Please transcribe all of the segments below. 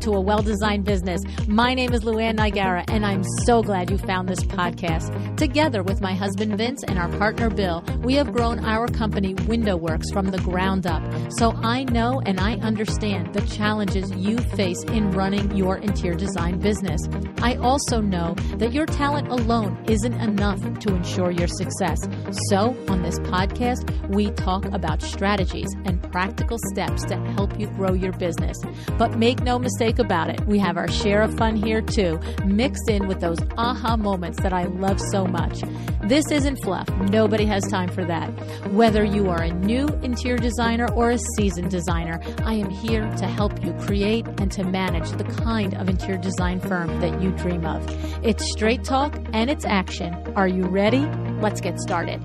to A Well-Designed Business. My name is LuAnn, and I'm so glad you found this podcast. Together with my husband Vince and our partner Bill, we have grown our company WindowWorks from the ground up. So I know and I understand the challenges you face in running your interior design business. I also know that your talent alone isn't enough to ensure your success. So on this podcast, we talk about strategies and practical steps to help you grow your business. But make no mistake about it, we have our share of fun here too, mixed in with those aha moments that I love so much. This isn't fluff. Nobody has time for that. Whether you are a new interior designer or a seasoned designer, I am here to help you create and to manage the kind of interior design firm that you dream of. It's straight talk and it's action. Are you ready? Let's get started.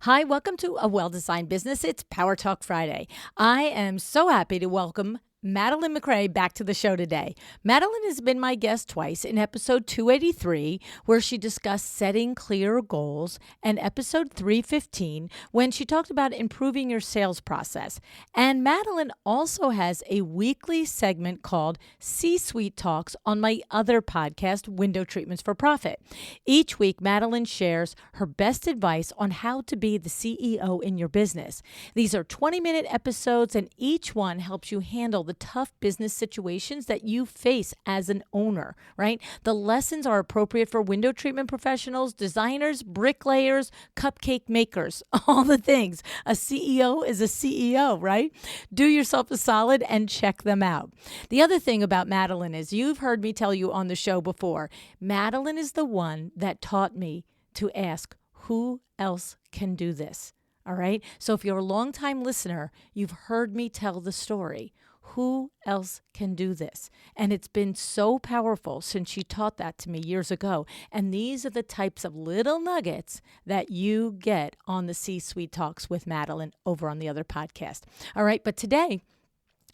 Hi, welcome to A Well-Designed Business. It's Power Talk Friday. I am so happy to welcome Madeleine MacRae back to the show today. Madeleine has been my guest twice in episode 283, where she discussed setting clear goals, and episode 315, when she talked about improving your sales process. And Madeleine also has a weekly segment called C-Suite Talks on my other podcast, Window Treatments for Profit. Each week, Madeleine shares her best advice on how to be the CEO in your business. These are 20-minute episodes, and each one helps you handle the tough business situations that you face as an owner, right? The lessons are appropriate for window treatment professionals, designers, bricklayers, cupcake makers, all the things. A CEO is a CEO, right? Do yourself a solid and check them out. The other thing about Madeleine is, you've heard me tell you on the show before, Madeleine is the one that taught me to ask, who else can do this? All right? So if you're a longtime listener, you've heard me tell the story. Who else can do this? And it's been so powerful since she taught that to me years ago. And these are the types of little nuggets that you get on the C-Suite Talks with Madeleine over on the other podcast. All right, but today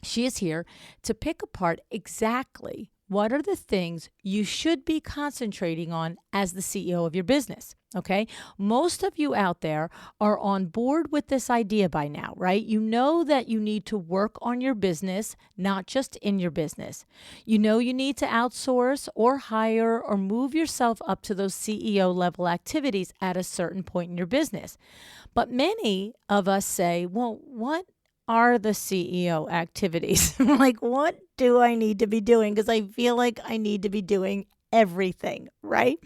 she is here to pick apart exactly what are the things you should be concentrating on as the CEO of your business, okay? Most of you out there are on board with this idea by now, right? You know that you need to work on your business, not just in your business. You know you need to outsource or hire or move yourself up to those CEO level activities at a certain point in your business. But many of us say, well, what are the CEO activities? Like, what do I need to be doing? Because I feel like I need to be doing everything, right?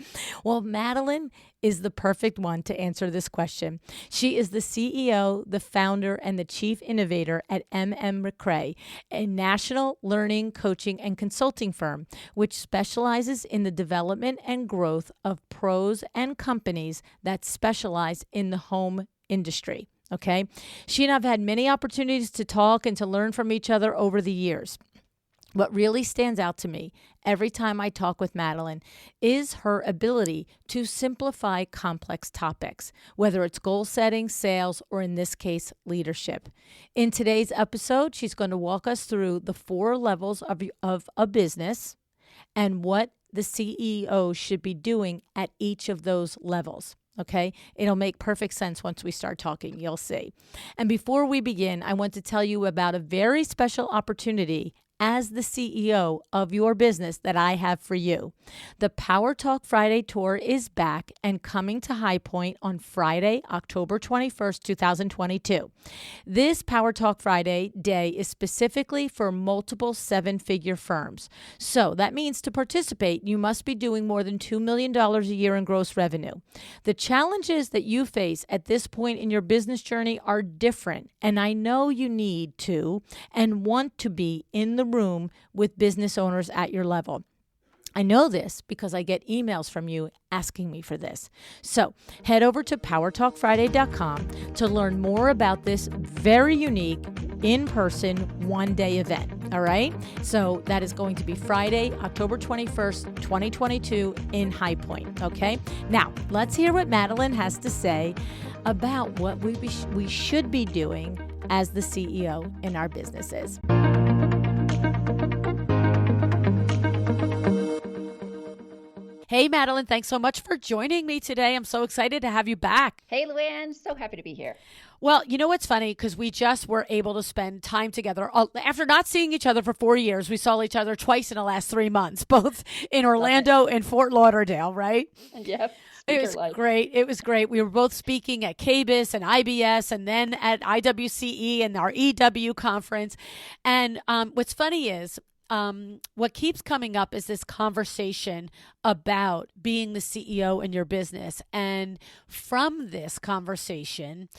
Well, Madeleine is the perfect one to answer this question. She is the CEO, the founder, and the chief innovator at MacRae, a national learning, coaching, and consulting firm, which specializes in the development and growth of pros and companies that specialize in the home industry. Okay. She and I have had many opportunities to talk and to learn from each other over the years. What really stands out to me every time I talk with Madeleine is her ability to simplify complex topics, whether it's goal setting, sales, or in this case, leadership. In today's episode, she's going to walk us through the 4 levels of a business and what the CEO should be doing at each of those levels. Okay, it'll make perfect sense once we start talking, you'll see. And before we begin, I want to tell you about a very special opportunity as the CEO of your business that I have for you. The Power Talk Friday Tour is back and coming to High Point on Friday, October 21st, 2022. This Power Talk Friday day is specifically for multiple 7-figure firms. So that means to participate, you must be doing more than $2 million a year in gross revenue. The challenges that you face at this point in your business journey are different, and I know you need to and want to be in the room with business owners at your level. I know this because I get emails from you asking me for this. So head over to powertalkfriday.com to learn more about this very unique in-person one-day event. All right. So that is going to be Friday, October 21st, 2022 in High Point. Okay. Now let's hear what Madeleine has to say about what we should be doing as the CEO in our businesses. Hey, Madeleine, thanks so much for joining me today. I'm so excited to have you back. Hey, LuAnn, so happy to be here. Well, you know what's funny? Because we just were able to spend time together. After not seeing each other for 4 years, we saw each other twice in the last 3 months, both in Love it. Orlando and Fort Lauderdale, right? Yep. It Speaker was life. great. It was great. We were both speaking at KBIS and IBS and then at IWCE and our EW conference. And what's funny is what keeps coming up is this conversation about being the CEO in your business. And from this conversation,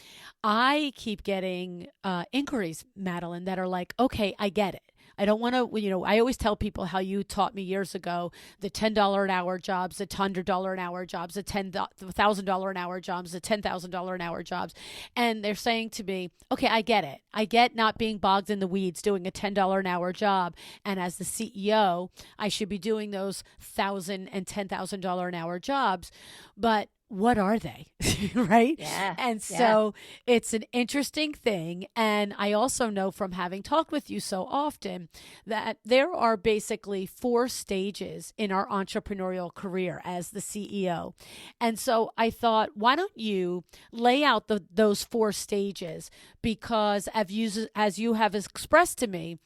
I keep getting inquiries, Madeline, that are like, okay, I get it. I don't want to, I always tell people how you taught me years ago the $10 an hour jobs, the $100 an hour jobs, the $10,000 an hour jobs, the $10,000 an hour jobs. And they're saying to me, okay, I get it. I get not being bogged in the weeds doing a $10 an hour job. And as the CEO, I should be doing those $1,000 and $10,000 an hour jobs. But what are they? Right? Yeah. And Yeah. so it's an interesting thing. And I also know from having talked with you so often that there are basically 4 stages in our entrepreneurial career as the CEO. And so I thought, why don't you lay out those 4 stages? Because as you have expressed to me,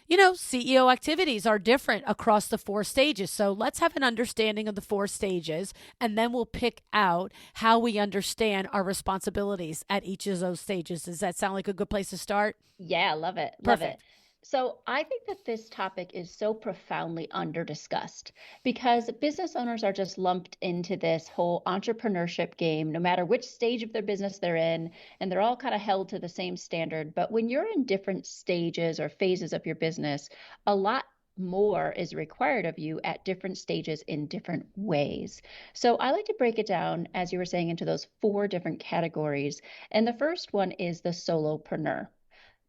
CEO activities are different across the 4 stages. So let's have an understanding of the 4 stages, and then we'll pick out how we understand our responsibilities at each of those stages. Does that sound like a good place to start? Yeah, love it. Love it. Perfect. So I think that this topic is so profoundly under-discussed because business owners are just lumped into this whole entrepreneurship game, no matter which stage of their business they're in, and they're all kind of held to the same standard. But when you're in different stages or phases of your business, a lot more is required of you at different stages in different ways. So I like to break it down, as you were saying, into those 4 different categories. And the first one is the solopreneur.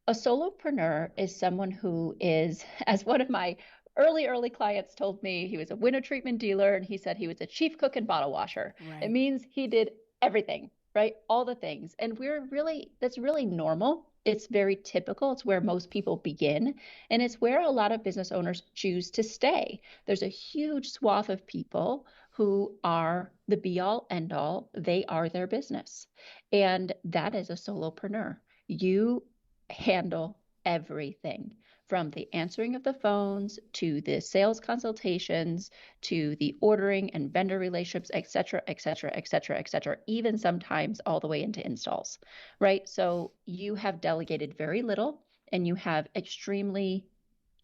A solopreneur is someone who is, as one of my early clients told me, he was a window treatment dealer and he said he was a chief cook and bottle washer. It Right. means he did everything, right? All the things. And that's really normal. It's very typical. It's where most people begin. And it's where a lot of business owners choose to stay. There's a huge swath of people who are the be all end all. They are their business. And that is a solopreneur. You handle everything from the answering of the phones to the sales consultations to the ordering and vendor relationships, et cetera, et cetera, et cetera, et cetera, even sometimes all the way into installs, right? So you have delegated very little and you have extremely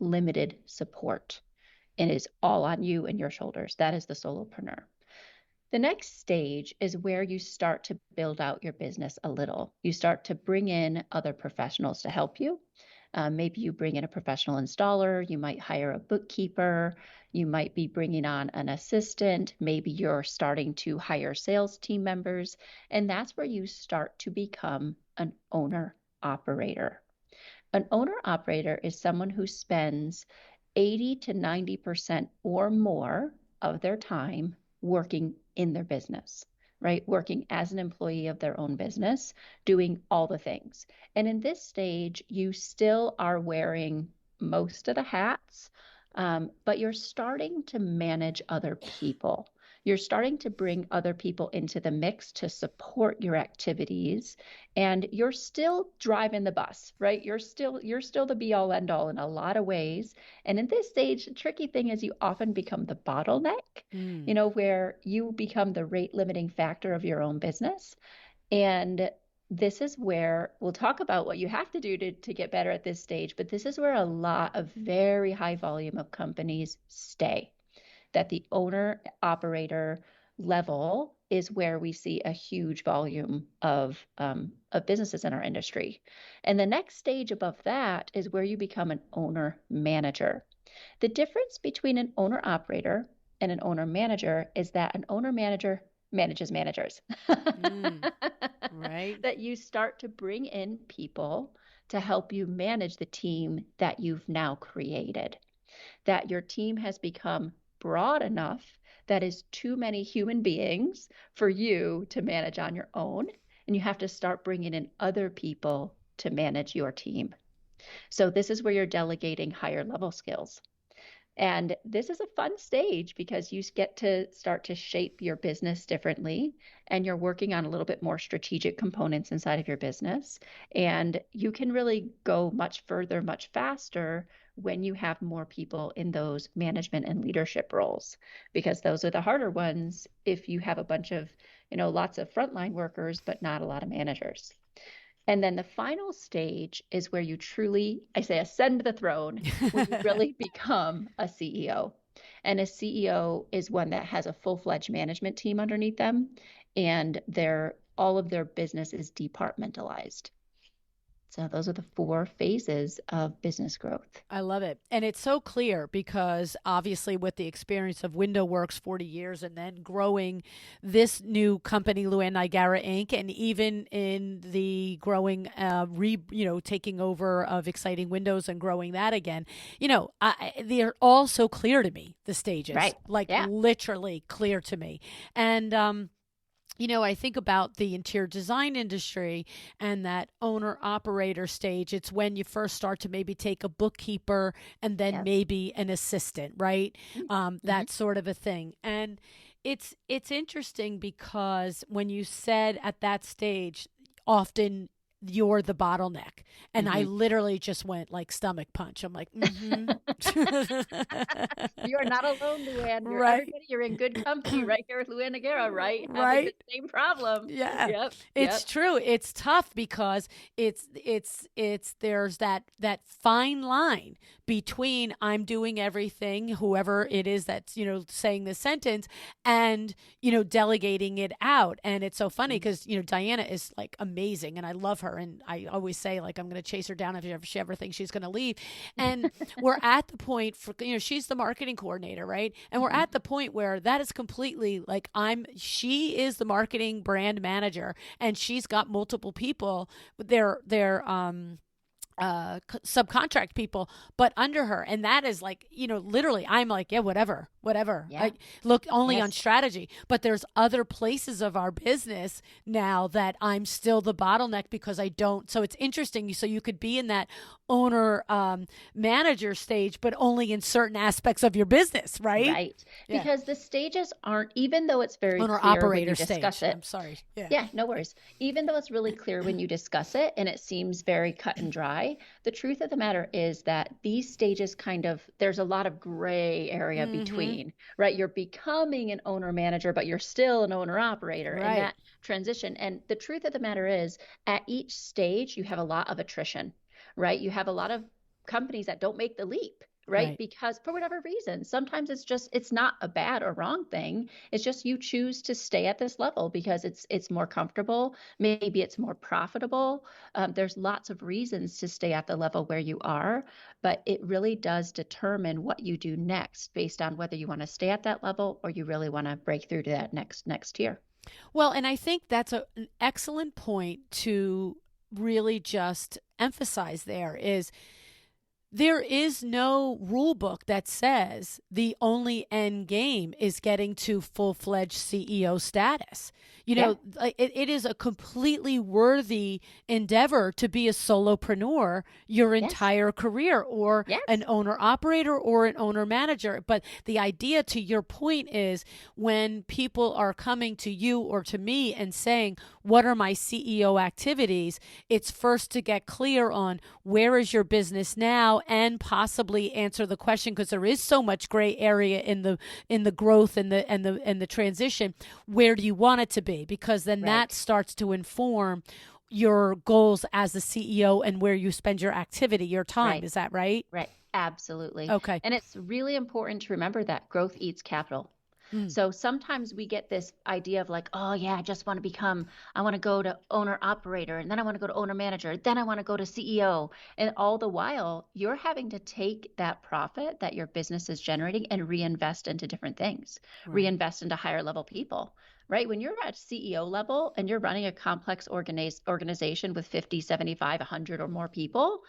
limited support, and it is all on you and your shoulders. That is the solopreneur. The next stage is where you start to build out your business a little. You start to bring in other professionals to help you. Maybe you bring in a professional installer. You might hire a bookkeeper. You might be bringing on an assistant. Maybe you're starting to hire sales team members. And that's where you start to become an owner operator. An owner operator is someone who spends 80 to 90% or more of their time working in their business, right? Working as an employee of their own business, doing all the things. And in this stage, you still are wearing most of the hats, but you're starting to manage other people. You're starting to bring other people into the mix to support your activities, and you're still driving the bus, right? You're still the be all end all in a lot of ways. And in this stage, the tricky thing is you often become the bottleneck, Mm. where you become the rate limiting factor of your own business. And this is where we'll talk about what you have to do to get better at this stage, but this is where a lot of very high volume of companies stay, that the owner operator level is where we see a huge volume of businesses in our industry. And the next stage above that is where you become an owner manager. The difference between an owner operator and an owner manager is that an owner manager manages managers. Mm. Right. That you start to bring in people to help you manage the team that you've now created, that your team has become broad enough that is too many human beings for you to manage on your own. And you have to start bringing in other people to manage your team. So this is where you're delegating higher level skills. And this is a fun stage because you get to start to shape your business differently, and you're working on a little bit more strategic components inside of your business. And you can really go much further, much faster when you have more people in those management and leadership roles, because those are the harder ones if you have a bunch of, lots of frontline workers, but not a lot of managers. And then the final stage is where you truly, I say, ascend the throne, when you really become a CEO. And a CEO is one that has a full-fledged management team underneath them, and all of their business is departmentalized. So those are the 4 phases of business growth. I love it. And it's so clear because obviously with the experience of Window Works 40 years and then growing this new company, LuAnn Niagara Inc., and even in the growing, taking over of Exciting Windows and growing that again, they're all so clear to me, the stages, Right. like Yeah. literally clear to me. And, I think about the interior design industry and that owner operator stage. It's when you first start to maybe take a bookkeeper and then Yep. maybe an assistant, right? Mm-hmm. That sort of a thing. And it's interesting because when you said at that stage, often you're the bottleneck. And I Mm-hmm. literally just went like stomach punch. I'm like, mm-hmm. You are not alone, LuAnn. You're Right. everybody. You're in good company right here with LuAnn Niagara, right? Having the Right. same problem. Yeah, Yep. it's Yep. true. It's tough because it's there's that fine line between I'm doing everything, whoever it is that's, saying the sentence, and, delegating it out. And it's so funny because, Diana is like amazing and I love her. And I always say, like, I'm going to chase her down if she ever thinks she's going to leave. And we're at the point for, she's the marketing coordinator, right? And we're Mm-hmm. at the point where that is completely like she is the marketing brand manager and she's got multiple people. They're subcontract people, but under her. And that is like, literally, I'm like, yeah, whatever. Yeah. I look only on Yes. strategy, but there's other places of our business now that I'm still the bottleneck because I don't. So it's interesting. So you could be in that owner manager stage, but only in certain aspects of your business, right? Right. Yeah. Because the stages aren't, even though it's very Owner clear when you operator discuss stage. it. I'm sorry. Yeah. Yeah, no worries. Even though it's really clear when you discuss it and it seems very cut and dry, the truth of the matter is that these stages there's a lot of gray area Mm-hmm. between, right? You're becoming an owner manager, but you're still an owner operator, and Right. that transition. And the truth of the matter is, at each stage, you have a lot of attrition, right? You have a lot of companies that don't make the leap. Right. Right. Because for whatever reason, sometimes it's not a bad or wrong thing. It's just you choose to stay at this level because it's more comfortable. Maybe it's more profitable. There's lots of reasons to stay at the level where you are, but it really does determine what you do next based on whether you want to stay at that level or you really want to break through to that next tier. Well, and I think that's an excellent point to really just emphasize there is there is no rule book that says the only end game is getting to full-fledged CEO status. Yeah. It is a completely worthy endeavor to be a solopreneur your Yes. entire career or an Yes. owner operator or an owner manager. But the idea, to your point, is when people are coming to you or to me and saying, what are my CEO activities? It's first to get clear on where is your business now and possibly answer the question, because there is so much gray area in the growth and the transition. Where do you want it to be? Because then that Right. starts to inform your goals as the CEO and where you spend your activity, your time. Right. Is that right? Right. Absolutely. Okay. And it's really important to remember that growth eats capital. Mm. So sometimes we get this idea of like, oh yeah, I want to go to owner operator, and then I want to go to owner manager, then I want to go to CEO. And all the while, you're having to take that profit that your business is generating and reinvest into different things, Right. reinvest into higher level people. Right. When you're at CEO level and you're running a complex organization with 50, 75, 100 or more people,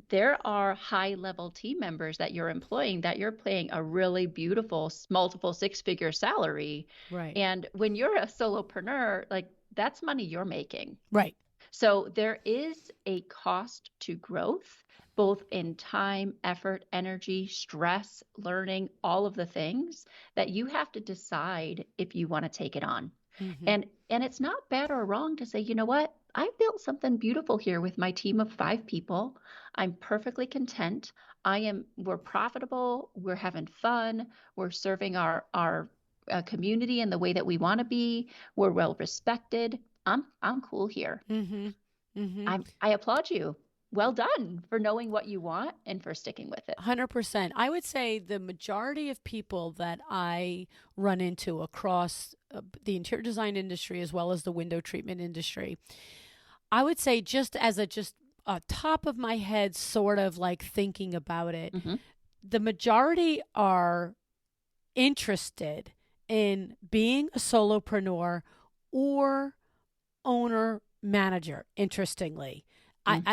there are high level team members that you're employing that you're paying a really beautiful multiple 6-figure salary. Right. And when you're a solopreneur, like that's money you're making. Right. So there is a cost to growth, both in time, effort, energy, stress, learning, all of the things that you have to decide if you want to take it on. Mm-hmm. And it's not bad or wrong to say, you know what? I built something beautiful here with my team of 5 people. I'm perfectly content. We're profitable. We're having fun. We're serving our community in the way that we want to be. We're well respected. I'm cool here. Mm-hmm. Mm-hmm. I applaud you. Well done for knowing what you want and for sticking with it. 100%. I would say the majority of people that I run into across the interior design industry as well as the window treatment industry, I would say just as a top of my head sort of like thinking about it, Mm-hmm. the majority are interested in being a solopreneur or owner manager, interestingly. I've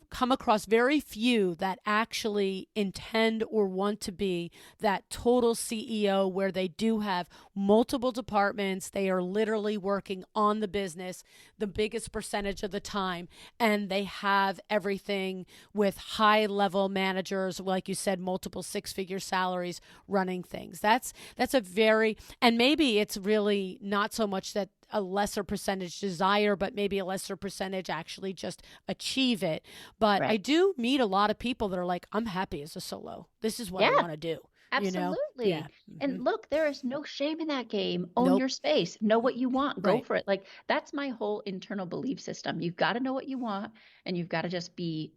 come across very few that actually intend or want to be that total CEO where they do have multiple departments. They are literally working on the business the biggest percentage of the time, and they have everything with high level managers, like you said, multiple 6-figure salaries running things. That's and maybe it's really not so much that a lesser percentage desire, but maybe a lesser percentage actually just achieve it. But Right. I do meet a lot of people that are like, I'm happy as a solo. This is what I Yeah, want to do. absolutely. Yeah. And look, there is no shame in that game. Own Nope. your space. Know what you want. Go Right. for it. Like that's my whole internal belief system. You've got to know what you want and you've got to just be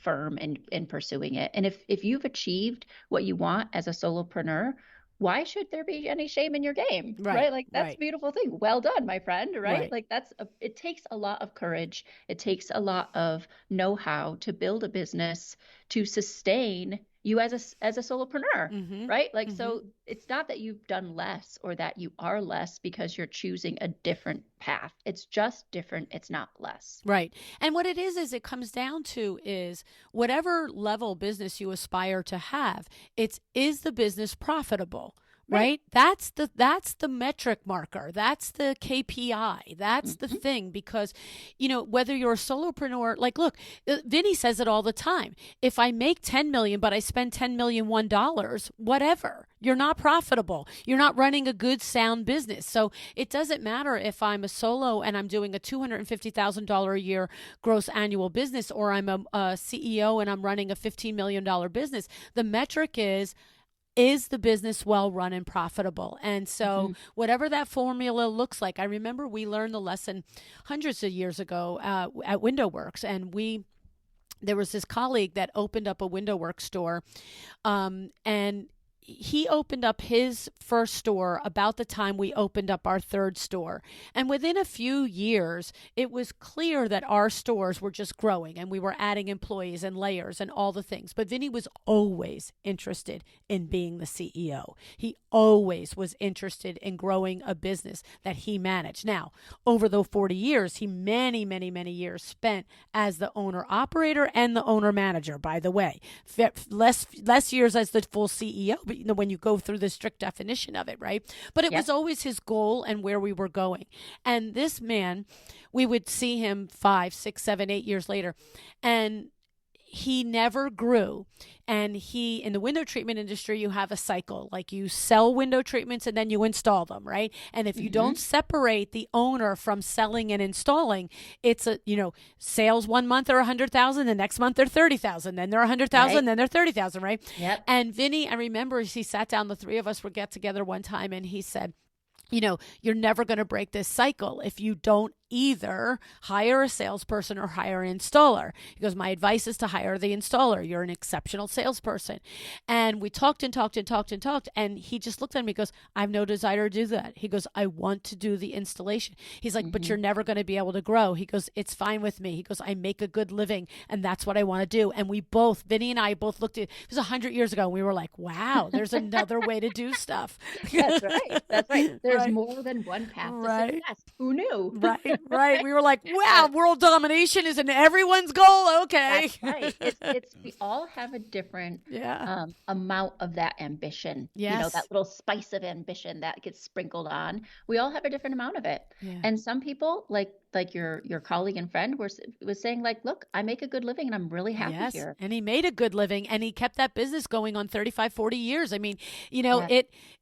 firm in pursuing it. And if you've achieved what you want as a solopreneur, why should there be any shame in your game? Right. Right? Like that's a Right. beautiful thing. Well done, my friend, right? Right. Like it takes a lot of courage. It takes a lot of know-how to build a business to sustain you as a solopreneur, Mm-hmm. right? Like, Mm-hmm. so it's not that you've done less or that you are less because you're choosing a different path. It's just different. It's not less. Right. And what it is it comes down to is whatever level business you aspire to have, is the business profitable? Right. Right? That's the metric marker. That's the KPI. That's the Mm-hmm. thing because, whether you're a solopreneur, like, look, Vinny says it all the time. If I make 10 million, but I spend 10 million $1, whatever, you're not profitable. You're not running a good, sound business. So it doesn't matter if I'm a solo and I'm doing a $250,000 a year gross annual business, or I'm a CEO and I'm running a $15 million business. The metric is the business well run and profitable? And so whatever that formula looks like, I remember we learned the lesson hundreds of years ago at Window Works, and there was this colleague that opened up a Window Works store, and he opened up his first store about the time we opened up our third store. And within a few years, it was clear that our stores were just growing and we were adding employees and layers and all the things. But Vinny was always interested in being the CEO. He always was interested in growing a business that he managed. Now, over the 40 years, he many, many, many years spent as the owner operator and the owner manager, by the way. Less years as the full CEO, but when you go through the strict definition of it, right? But it was always his goal and where we were going. And this man, we would see him 5, 6, 7, 8 years later, and he never grew. And in the window treatment industry, you have a cycle. Like you sell window treatments and then you install them, right? And if you don't separate the owner from selling and installing, it's sales 1 month are 100,000, the next month they're 30,000, then they're 100,000, then they're 30,000, right? Yep. And Vinny, I remember he sat down, the three of us would get together one time, and he said, you're never going to break this cycle if you don't either hire a salesperson or hire an installer. He goes, my advice is to hire the installer. You're an exceptional salesperson. And we talked and talked and talked and talked. And he just looked at me and goes, I have no desire to do that. He goes, I want to do the installation. He's like, but you're never going to be able to grow. He goes, it's fine with me. He goes, I make a good living and that's what I want to do. And Vinny and I both looked at it. It was 100 years ago. And we were like, wow, there's another way to do stuff. That's right. That's right. There's more than one path to success. Who knew? Right. We were like, wow, world domination is in everyone's goal. Okay. That's right. We all have a different amount of that ambition. Yes. That little spice of ambition that gets sprinkled on. We all have a different amount of it. Yeah. And some people, like like your colleague and friend was saying like, look, I make a good living and I'm really happy Yes. here. And he made a good living and he kept that business going on 35, 40 years. I mean, Yeah.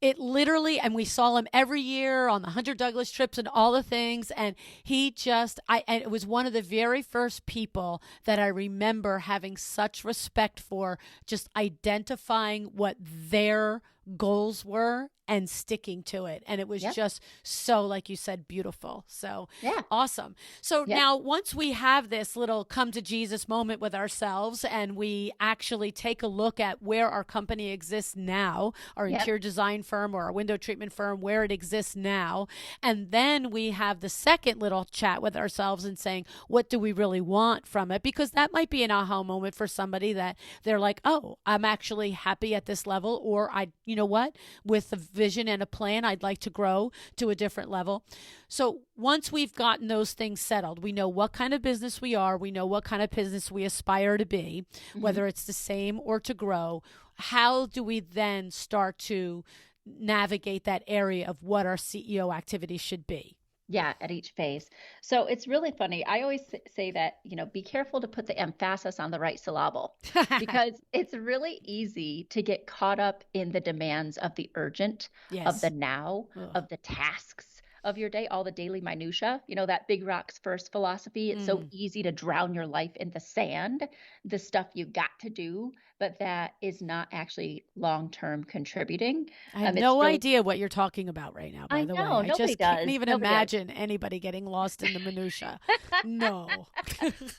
it literally, and we saw him every year on the Hunter Douglas trips and all the things. And and it was one of the very first people that I remember having such respect for, just identifying what their goals were and sticking to it. And it was Yep. just so, like you said, beautiful. So Yeah. awesome. So Yep. now, once we have this little come to Jesus moment with ourselves and we actually take a look at where our company exists now, our Yep. interior design firm or our window treatment firm, where it exists now, and then we have the second little chat with ourselves and saying, what do we really want from it? Because that might be an aha moment for somebody that they're like, oh, I'm actually happy at this level, or you know what, with a vision and a plan, I'd like to grow to a different level. So once we've gotten those things settled, we know what kind of business we are, we know what kind of business we aspire to be, Hmm. whether it's the same or to grow. How do we then start to navigate that area of what our CEO activities should be? Yeah, at each phase. So it's really funny. I always say that, be careful to put the emphasis on the right syllable because it's really easy to get caught up in the demands of the urgent, of the Yes. now, Ugh. of the tasks of your day, all the daily minutia. That big rocks first philosophy. It's so Mm. easy to drown your life in the sand, the stuff you got to do, but that is not actually long-term contributing. I have It's no really, idea what you're talking about right now, by I the way. know, I nobody just can't does. even Nobody does. imagine anybody getting lost in the minutia. No.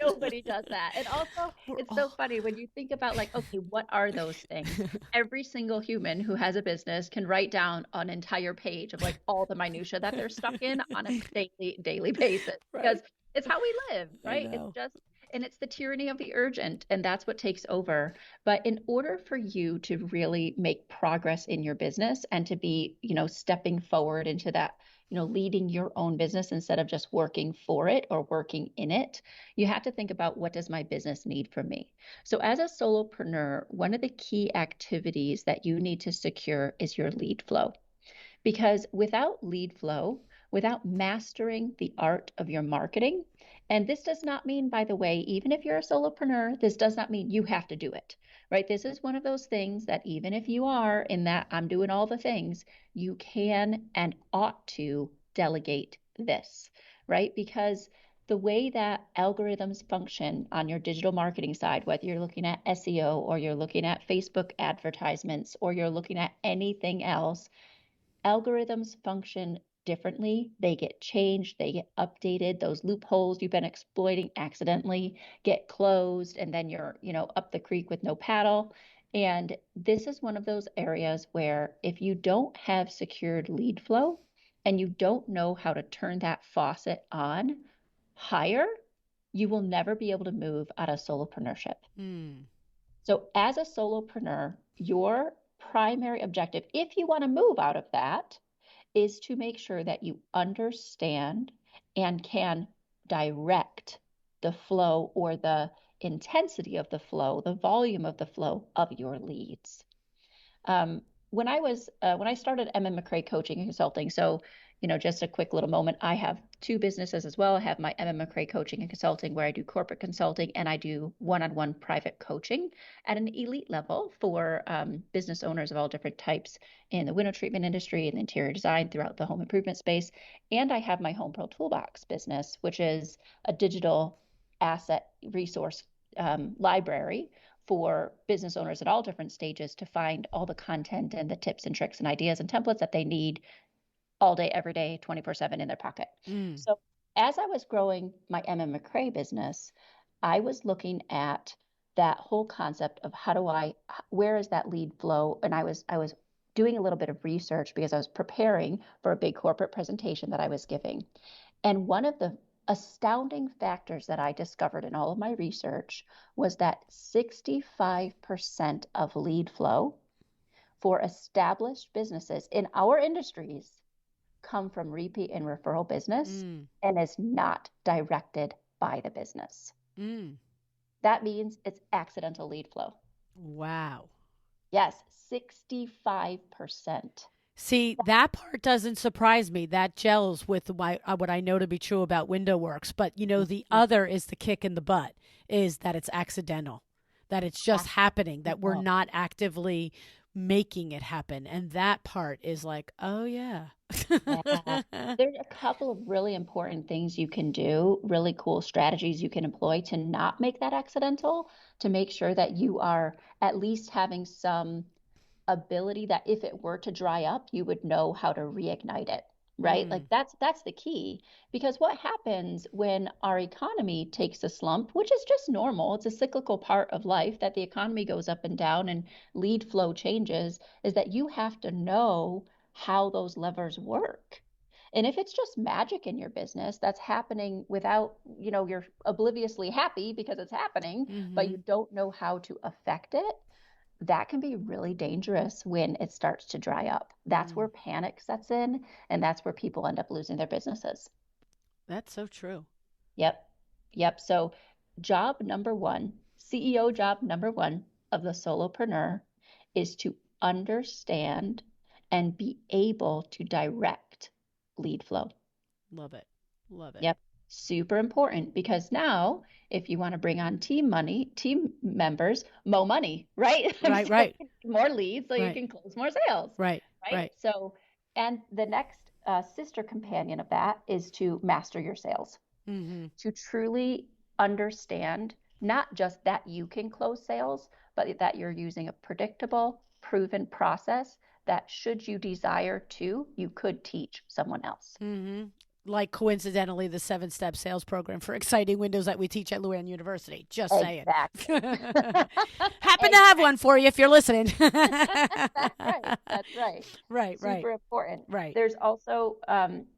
Nobody does that. And also, We're it's so all funny when you think about like, okay, what are those things? Every single human who has a business can write down an entire page of like all the minutia that they're stuck in on a daily basis because right. it's how we live, I right? It's know. just and it's the tyranny of the urgent, and that's what takes over. But in order for you to really make progress in your business and to be, stepping forward into that, leading your own business instead of just working for it or working in it, you have to think about what does my business need from me? So as a solopreneur, one of the key activities that you need to secure is your lead flow. Because without lead flow, without mastering the art of your marketing, and this does not mean, by the way, even if you're a solopreneur, this does not mean you have to do it, right? This is one of those things that even if you are in that I'm doing all the things, you can and ought to delegate this, right? Because the way that algorithms function on your digital marketing side, whether you're looking at SEO or you're looking at Facebook advertisements or you're looking at anything else, algorithms function differently. They get changed, they get updated. Those loopholes you've been exploiting accidentally get closed, and then you're, up the creek with no paddle. And this is one of those areas where if you don't have secured lead flow and you don't know how to turn that faucet on higher, you will never be able to move out of solopreneurship. Mm. So, as a solopreneur, your primary objective, if you want to move out of that, is to make sure that you understand and can direct the flow or the intensity of the flow, the volume of the flow of your leads. When I started MacRae Coaching and Consulting, so just a quick little moment. I have two businesses as well. I have my MacRae Coaching and Consulting, where I do corporate consulting and I do one-on-one private coaching at an elite level for business owners of all different types in the window treatment industry and interior design throughout the home improvement space. And I have my Home Pro Toolbox business, which is a digital asset resource library for business owners at all different stages to find all the content and the tips and tricks and ideas and templates that they need all day, every day, 24/7 in their pocket. Mm. So as I was growing my MacRae business, I was looking at that whole concept of where is that lead flow? And I was doing a little bit of research because I was preparing for a big corporate presentation that I was giving. And one of the astounding factors that I discovered in all of my research was that 65% of lead flow for established businesses in our industries come from repeat and referral business Mm. and is not directed by the business. Mm. That means it's accidental lead flow. Wow. Yes, 65%. See, that part doesn't surprise me. That gels with what I know to be true about window works. But, the other is the kick in the butt, is that it's accidental, that it's just happening, that we're not actively making it happen. And that part is like, oh, yeah. Yeah. There's a couple of really important things you can do, really cool strategies you can employ to not make that accidental, to make sure that you are at least having some ability that if it were to dry up, you would know how to reignite it, right? Like Mm, that's the key. Because what happens when our economy takes a slump, which is just normal, it's a cyclical part of life that the economy goes up and down and lead flow changes, is that you have to know how those levers work. And if it's just magic in your business that's happening without, you're obliviously happy because it's happening, but hmm you don't know how to affect it, that can be really dangerous when it starts to dry up. That's where mm. panic sets in, and that's where people end up losing their businesses. That's so true. Yep. Yep. So, job number one, CEO job number one of the solopreneur is to understand and be able to direct lead flow. Love it. Love it. Yep. Super important because now if you want to bring on team members, more money, right? Right, So right, more leads so you right, can close more sales, right, right? right. So, and the next sister companion of that is to master your sales, hmm to truly understand not just that you can close sales, but that you're using a predictable, proven process that should you desire to, you could teach someone else. hmm Like coincidentally, the 7-step sales program for exciting windows that we teach at LuAnn University. Just saying. Exactly. Happen to have one Exactly. for you if you're listening. That's right. That's right. Right, right, Super important. right. There's also,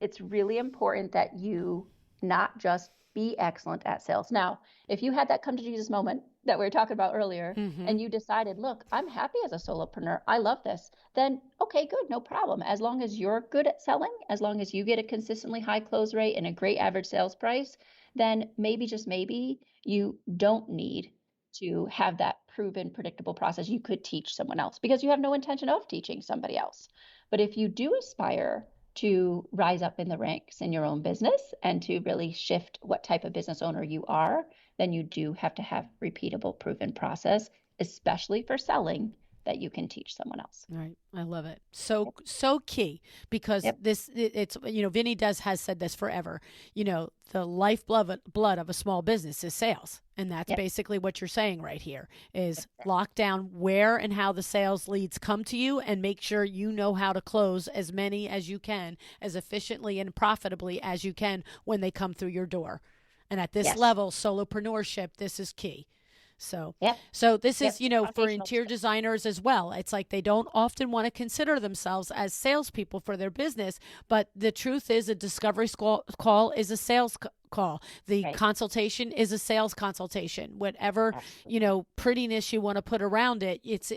it's really important that you not just be excellent at sales. Now, if you had that come to Jesus moment that we were talking about earlier, hmm and you decided, look, I'm happy as a solopreneur, I love this, then okay, good, no problem. As long as you're good at selling, as long as you get a consistently high close rate and a great average sales price, then maybe, just maybe, you don't need to have that proven, predictable process. You could teach someone else because you have no intention of teaching somebody else. But if you do aspire to rise up in the ranks in your own business and to really shift what type of business owner you are, then you do have to have repeatable, proven process, especially for selling, that you can teach someone else. Right. I love it. So, so key because Yep. it's, Vinny has said this forever, the lifeblood of a small business is sales. And that's Yep. basically what you're saying right here is Yep. lock down where and how the sales leads come to you and make sure you know how to close as many as you can, as efficiently and profitably as you can when they come through your door. And at this Yes. level, solopreneurship, this is key. So, Yep. so this Yep. is, for Foundational interior stuff. designers as well. It's like they don't often want to consider themselves as salespeople for their business, but the truth is, a discovery call is a sales call. The Right. consultation is a sales consultation. Whatever Absolutely. prettiness you want to put around it, it's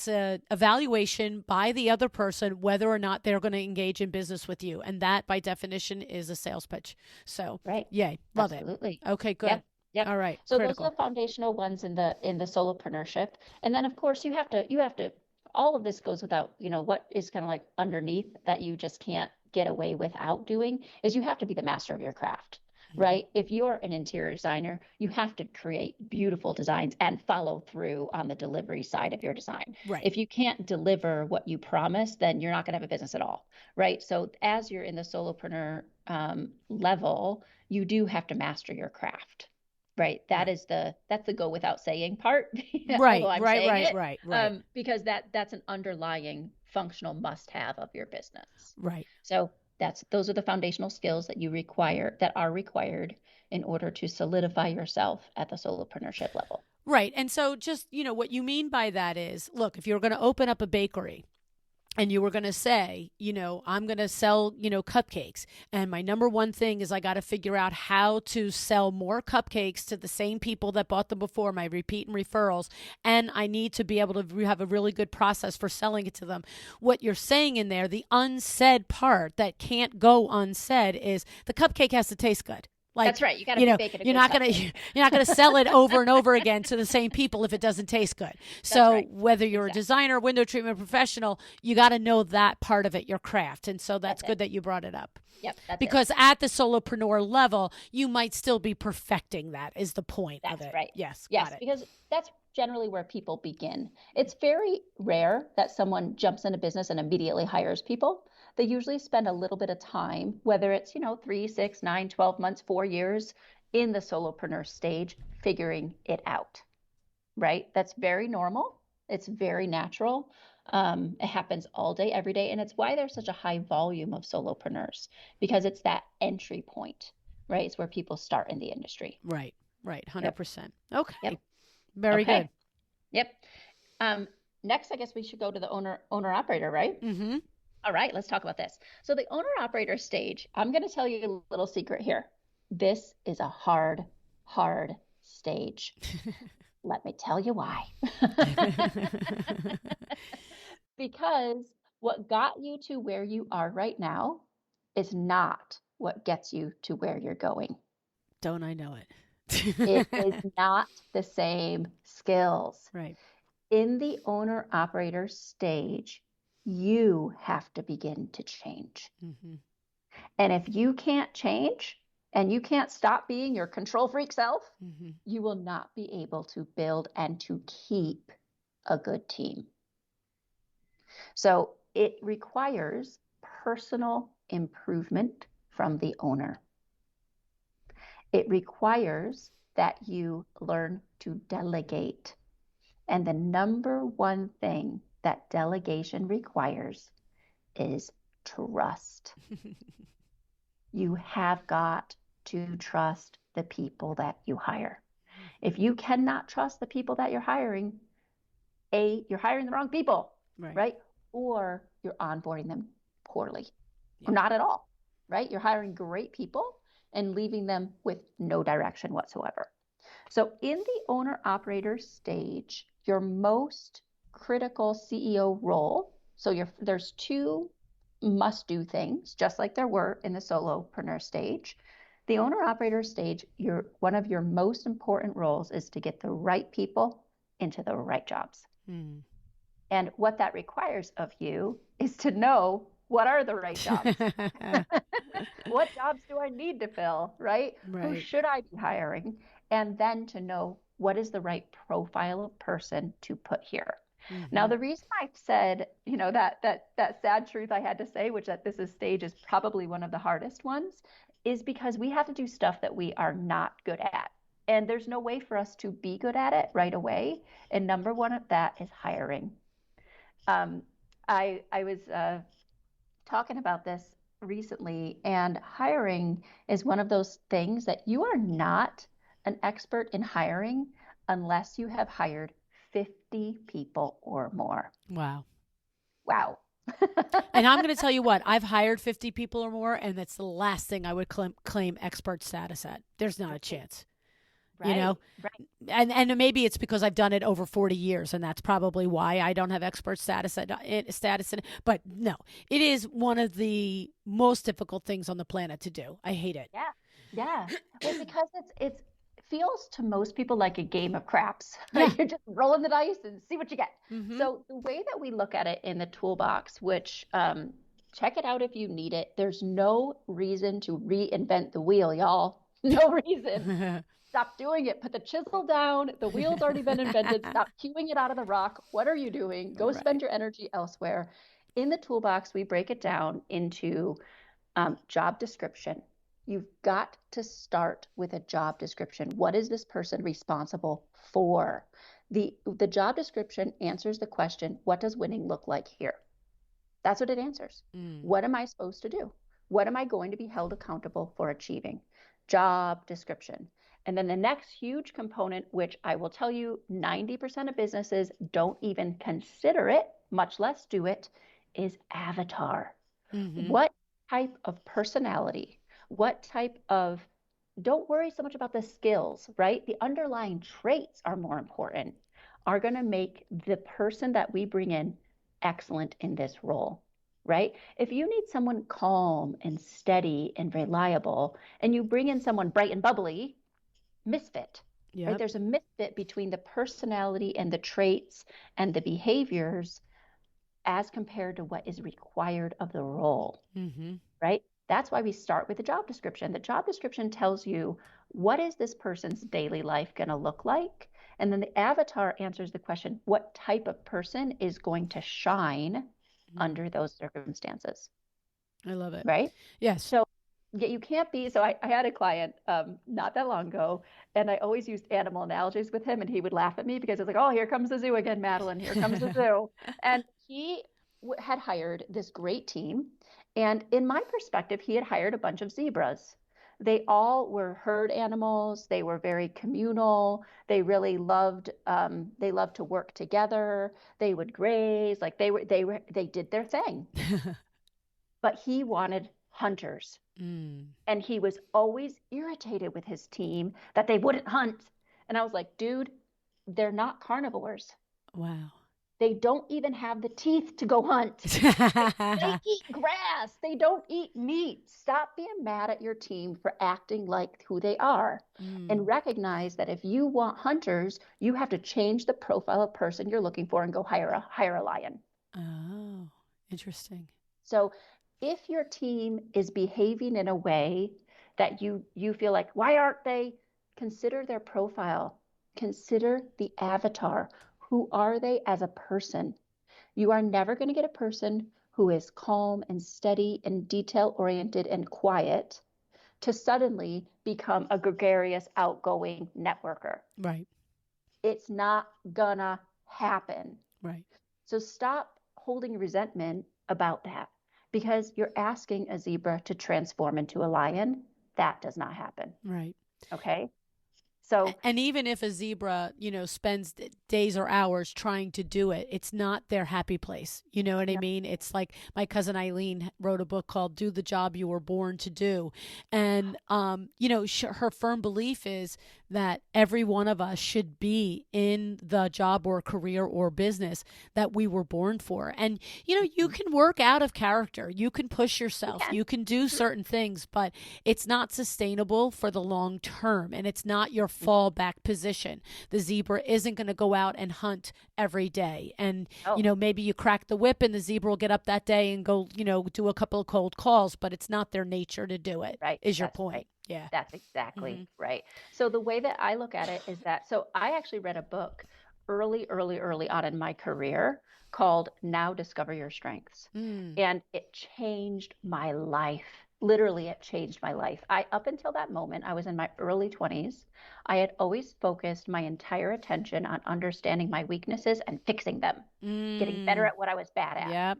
a evaluation by the other person whether or not they're going to engage in business with you, and that by definition is a sales pitch. So, Right. yay, love it. Absolutely. Okay, good. Yep. Yep. All right, So those are critical. the foundational ones in the solopreneurship. And then of course you have to all of this goes without, what is kind of like underneath that you just can't get away without doing is you have to be the master of your craft. Mhm. Right? If you're an interior designer, you have to create beautiful designs and follow through on the delivery side of your design. Right. If you can't deliver what you promise, then you're not going to have a business at all. Right? So as you're in the solopreneur level, you do have to master your craft. Right. Right. That's the go without saying part, although Right, I'm right, saying right, it, right, right, because that's an underlying functional must-have of your business. right. So those are the foundational skills that are required in order to solidify yourself at the solopreneurship level. Right. And so just, what you mean by that is, look, if you're going to open up a bakery and you were going to say, I'm going to sell, cupcakes. And my number one thing is I got to figure out how to sell more cupcakes to the same people that bought them before, my repeat and referrals. And I need to be able to have a really good process for selling it to them. What you're saying in there, the unsaid part that can't go unsaid is the cupcake has to taste good. That's right. You got to be baking a you're good not going to cupcake. you're not going to sell it over and over again to the same people if it doesn't taste good. So right. whether you're Exactly. a designer, window treatment professional, you got to know that part of it, your craft. And so that's good that you brought it up. Yep, that's because at the solopreneur level, you might still be perfecting that is the point of it. That's right. Yes, Yes, got it. because that's generally where people begin. It's very rare that someone jumps into business and immediately hires people. They usually spend a little bit of time, whether it's, 3, 6, 9, 12 months, 4 years in the solopreneur stage, figuring it out, right? That's very normal. It's very natural. It happens all day, every day. And it's why there's such a high volume of solopreneurs, because it's that entry point, right? It's where people start in the industry. Right, 100%. Yep. Okay, yep. Very good. Yep. Next, I guess we should go to the owner operator, right? Mm-hmm. All right, let's talk about this. So the owner operator stage, I'm going to tell you a little secret here. This is a hard stage. Let me tell you why. Because what got you to where you are right now is not what gets you to where you're going. Don't I know it? It is not the same skills. Right. In the owner operator stage, you have to begin to change. Mm-hmm. And if you can't change and you can't stop being your control freak self, mm-hmm. you will not be able to build and to keep a good team. So it requires personal improvement from the owner. It requires that you learn to delegate. And the number one thing that delegation requires is trust. You have got to trust the people that you hire. If you cannot trust the people that you're hiring, you're hiring the wrong people, right? Or you're onboarding them poorly, or not at all, right? You're hiring great people and leaving them with no direction whatsoever. So in the owner-operator stage, your most critical CEO role, so there's 2 must-do things, just like there were in the solopreneur stage. The owner-operator stage, one of your most important roles is to get the right people into the right jobs. And what that requires of you is to know what are the right jobs. What jobs do I need to fill, right? Who should I be hiring? And then to know what is the right profile of person to put here. Mm-hmm. Now, the reason I've said, that sad truth I had to say, which at this stage is probably one of the hardest ones, is because we have to do stuff that we are not good at. And there's no way for us to be good at it right away. And number one of that is hiring. I was talking about this recently, and hiring is one of those things that you are not an expert in hiring unless you have hired 50 people or more. Wow. And I'm going to tell you what, I've hired 50 people or more, and that's the last thing I would claim expert status at. There's not a chance. Right. And maybe it's because I've done it over 40 years, and that's probably why I don't have expert status in it. But no, it is one of the most difficult things on the planet to do. I hate it. Yeah. Well, because it feels to most people like a game of craps. Right? Yeah. You're just rolling the dice and see what you get. Mm-hmm. So the way that we look at it in the toolbox, which check it out if you need it. There's no reason to reinvent the wheel, y'all. No reason. Stop doing it. Put the chisel down. The wheel's already been invented. Stop hewing it out of the rock. What are you doing? Go spend your energy elsewhere. In the toolbox, we break it down into job description. You've got to start with a job description. What is this person responsible for? The job description answers the question, what does winning look like here? That's what it answers. What am I supposed to do? What am I going to be held accountable for achieving? Job description. And then the next huge component, which I will tell you 90% of businesses don't even consider it, much less do it, is avatar. Mm-hmm. What type of personality, don't worry so much about the skills, right? The underlying traits are more important, are going to make the person that we bring in excellent in this role. right? If you need someone calm and steady and reliable, and you bring in someone bright and bubbly, misfit, right? Yep. There's a misfit between the personality and the traits and the behaviors as compared to what is required of the role, Mm-hmm. right? That's why we start with the job description. The job description tells you, what is this person's daily life going to look like? And then the avatar answers the question, what type of person is going to shine Mm. under those circumstances, I love it. right? Yes. So yeah, you can't be. So I had a client not that long ago, and I always used animal analogies with him, and he would laugh at me because it's like, oh, here comes the zoo again, Madeleine. Here comes the zoo. And he had hired this great team. And in my perspective, he had hired a bunch of zebras. They all were herd animals. They were very communal. They loved to work together. They would graze, like they did their thing. But he wanted hunters. Mm. And he was always irritated with his team that they wouldn't hunt. And I was like, dude, they're not carnivores. Wow. They don't even have the teeth to go hunt. They eat grass. They don't eat meat. Stop being mad at your team for acting like who they are. And recognize that if you want hunters, you have to change the profile of person you're looking for and go hire a lion. Oh, interesting. So if your team is behaving in a way that you feel like, why aren't they? Consider their profile. Consider the avatar. Who are they as a person? You are never going to get a person who is calm and steady and detail oriented and quiet to suddenly become a gregarious, outgoing networker. Right. It's not gonna happen. Right. So stop holding resentment about that because you're asking a zebra to transform into a lion. That does not happen. Right. Okay. So, And even if a zebra, spends days or hours trying to do it, it's not their happy place. You know what I no, mean? It's like my cousin Eileen wrote a book called Do the Job You Were Born to Do. And, her firm belief is that every one of us should be in the job or career or business that we were born for. And, you can work out of character, you can push yourself, can. you can do certain things, but it's not sustainable for the long term. And it's not your fallback position. The zebra isn't going to go out and hunt every day. And, Oh, maybe you crack the whip and the zebra will get up that day and go, do a couple of cold calls, but it's not their nature to do it, right. is your That's point. right. Yeah. That's exactly Mm-hmm. right. So the way that I look at it is that, so I actually read a book early on in my career called Now Discover Your Strengths. Mm. And it changed my life. Literally, it changed my life. Up until that moment, I was in my early 20s. I had always focused my entire attention on understanding my weaknesses and fixing them, getting better Mm. at what I was bad at. Yep.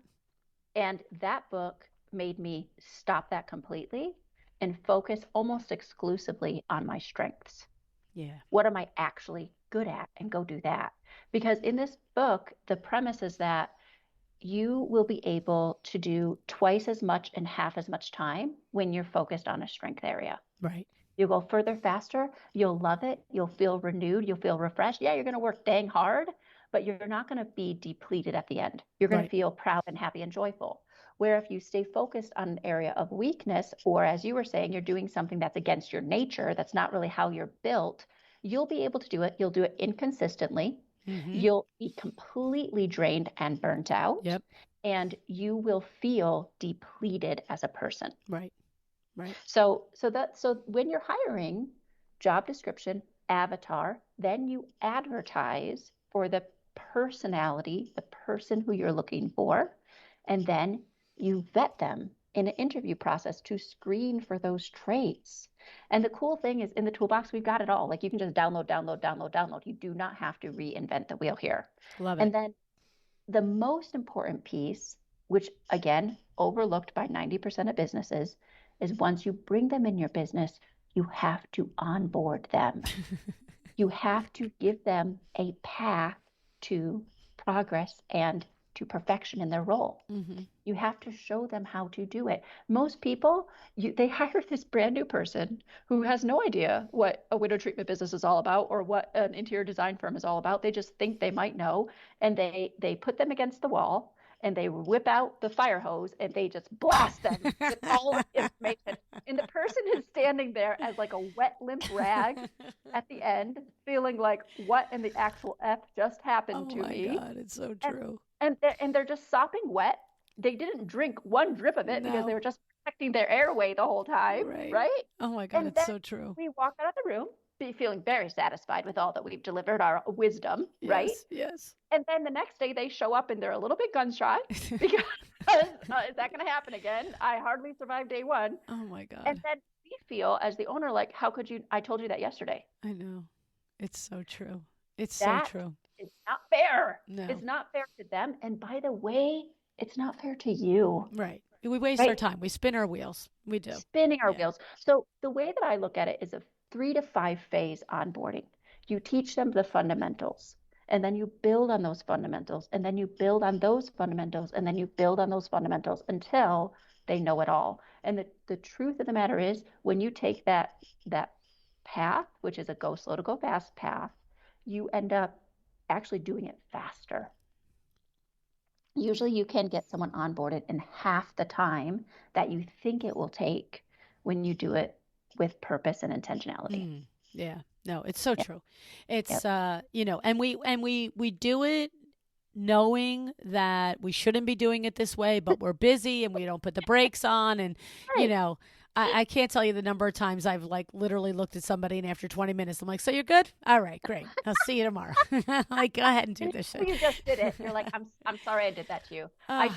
And that book made me stop that completely and focus almost exclusively on my strengths. Yeah. What am I actually good at? And go do that. Because in this book, the premise is that you will be able to do twice as much in half as much time when you're focused on a strength area. Right. You'll go further faster. You'll love it. You'll feel renewed. You'll feel refreshed. Yeah, you're going to work dang hard, but you're not going to be depleted at the end. You're going to Right. feel proud and happy and joyful. Where if you stay focused on an area of weakness, or as you were saying, you're doing something that's against your nature, that's not really how you're built, you'll be able to do it. You'll do it inconsistently. Mm-hmm. You'll be completely drained and burnt out, Yep. and you will feel depleted as a person. Right. Right. So when you're hiring, job description, avatar, then you advertise for the personality, the person who you're looking for, and then you vet them in an interview process to screen for those traits. And the cool thing is in the toolbox, we've got it all. Like you can just download. You do not have to reinvent the wheel here. Love And it. then the most important piece, which again, overlooked by 90% of businesses, is once you bring them in your business, you have to onboard them. You have to give them a path to progress and to perfection in their role. Mm-hmm. You have to show them how to do it. Most people, they hire this brand new person who has no idea what a window treatment business is all about or what an interior design firm is all about. They just think they might know, and they put them against the wall and they whip out the fire hose and they just blast them with all the information. And the person is standing there as like a wet, limp rag at the end, feeling like, what in the actual F just happened to me? Oh my God, it's so true. And they're just sopping wet. They didn't drink one drip of it because they were just protecting their airway the whole time, right? Oh my God, And it's then so true. we walk out of the room, feeling very satisfied with all that we've delivered, our wisdom, right? Yes. And then the next day they show up and they're a little bit gun shy because is that going to happen again? I hardly survived day one. Oh my God. And then we feel as the owner, like, how could you? I told you that yesterday. I know. It's so true. It's so true. It's not fair. No. It's not fair to them. And by the way, it's not fair to you. Right. We waste our time. We spin our wheels. We do. Spinning our wheels. So the way that I look at it is a 3 to 5 phase onboarding. You teach them the fundamentals, and then you build on those fundamentals, and then you build on those fundamentals, and then you build on those fundamentals until they know it all. And the truth of the matter is, when you take that path, which is a go slow to go fast path, you end up actually doing it faster. Usually you can get someone onboarded in half the time that you think it will take when you do it with purpose and intentionality. Yeah. No, it's so true. It's, and we do it knowing that we shouldn't be doing it this way, but we're busy and we don't put the brakes on. And, I can't tell you the number of times I've like literally looked at somebody and after 20 minutes, I'm like, so you're good? All right, great. I'll see you tomorrow. Like, go ahead and do this shit. You just did it. You're like, I'm sorry I did that to you. I've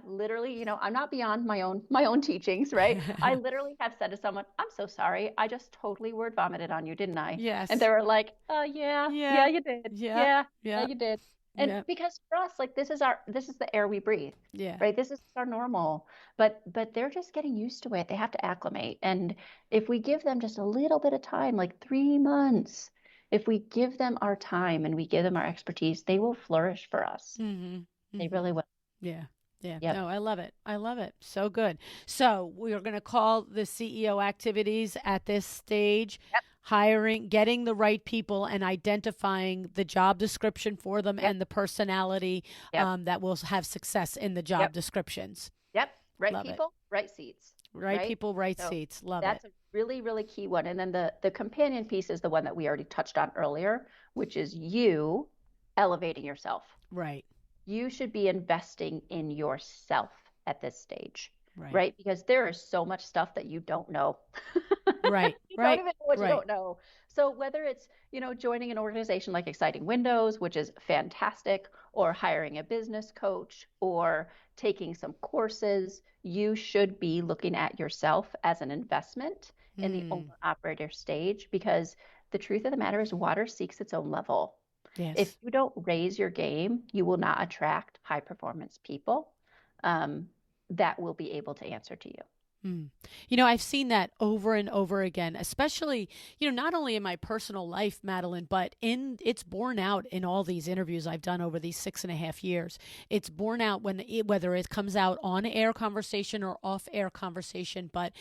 literally, I'm not beyond my own teachings, right? I literally have said to someone, I'm so sorry. I just totally word vomited on you, didn't I? Yes. And they were like, yeah, you did. Yeah, you did. And because for us, like, this is the air we breathe. Yeah. Right. This is our normal, but they're just getting used to it. They have to acclimate. And if we give them just a little bit of time, like 3 months, if we give them our time and we give them our expertise, they will flourish for us. They really will. Yeah. Yeah. Yep. No, I love it. I love it. So good. So we are going to call the CEO activities at this stage. Hiring, getting the right people and identifying the job description for them and the personality that will have success in the job descriptions. Right Love people, right seats. Right people, right seats. Love That's a really, really key one. And then the companion piece is the one that we already touched on earlier, which is you elevating yourself. Right. You should be investing in yourself at this stage. Right? Because there is so much stuff that you don't know. Right. You don't even know what you don't know. So whether it's, joining an organization like Exciting Windows, which is fantastic, or hiring a business coach, or taking some courses, you should be looking at yourself as an investment in the owner-operator stage, because the truth of the matter is water seeks its own level. Yes. If you don't raise your game, you will not attract high-performance people that will be able to answer to you. I've seen that over and over again, especially, not only in my personal life, Madeleine, but it's borne out in all these interviews I've done over these 6.5 years. It's borne out whether it comes out on air conversation or off air conversation, but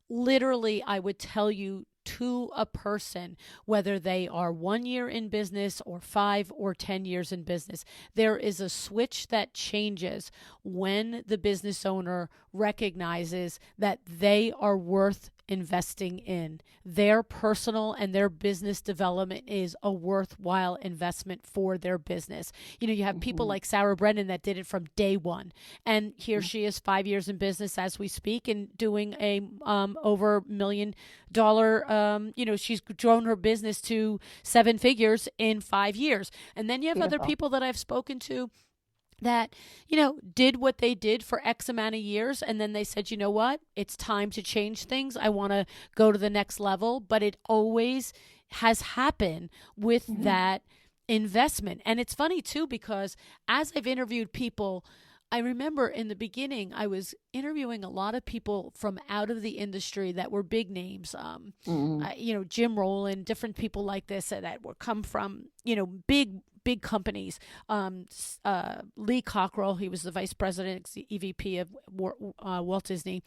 literally I would tell you to a person, whether they are 1 year in business or 5 or 10 years in business, there is a switch that changes when the business owner recognizes that they are worth investing in. Their personal and their business development is a worthwhile investment for their business. You have people like Sarah Brennan that did it from day one, and here she is 5 years in business as we speak and doing a over $1 million. She's grown her business to 7 figures in 5 years. And then you have other people that I've spoken to that, did what they did for X amount of years. And then they said, you know what, it's time to change things. I want to go to the next level. But it always has happened with that investment. And it's funny too, because as I've interviewed people, I remember in the beginning, I was interviewing a lot of people from out of the industry that were big names, Jim Rowland, different people like this that were come from, big companies. Lee Cockrell, he was the vice president, EVP of Walt Disney.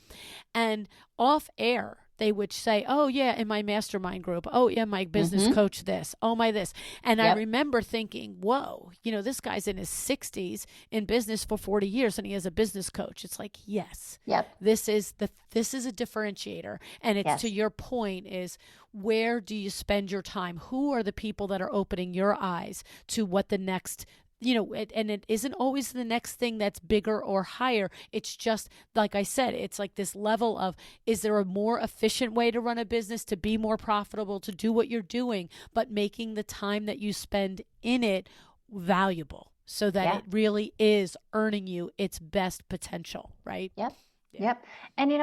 And off air, they would say, oh yeah, in my mastermind group, oh yeah, my business Mm-hmm. coach this, oh my this. And I Yep. remember thinking, whoa, this guy's in his 60s in business for 40 years and he has a business coach. It's like, yes, Yep. this is a differentiator. And it's, to Yes. your point, is where do you spend your time? Who are the people that are opening your eyes to what the next, and it isn't always the next thing that's bigger or higher. It's just, like I said, it's like this level of, is there a more efficient way to run a business, to be more profitable, to do what you're doing, but making the time that you spend in it valuable so that Yeah. it really is earning you its best potential, right? Yep. Yeah. Yep. And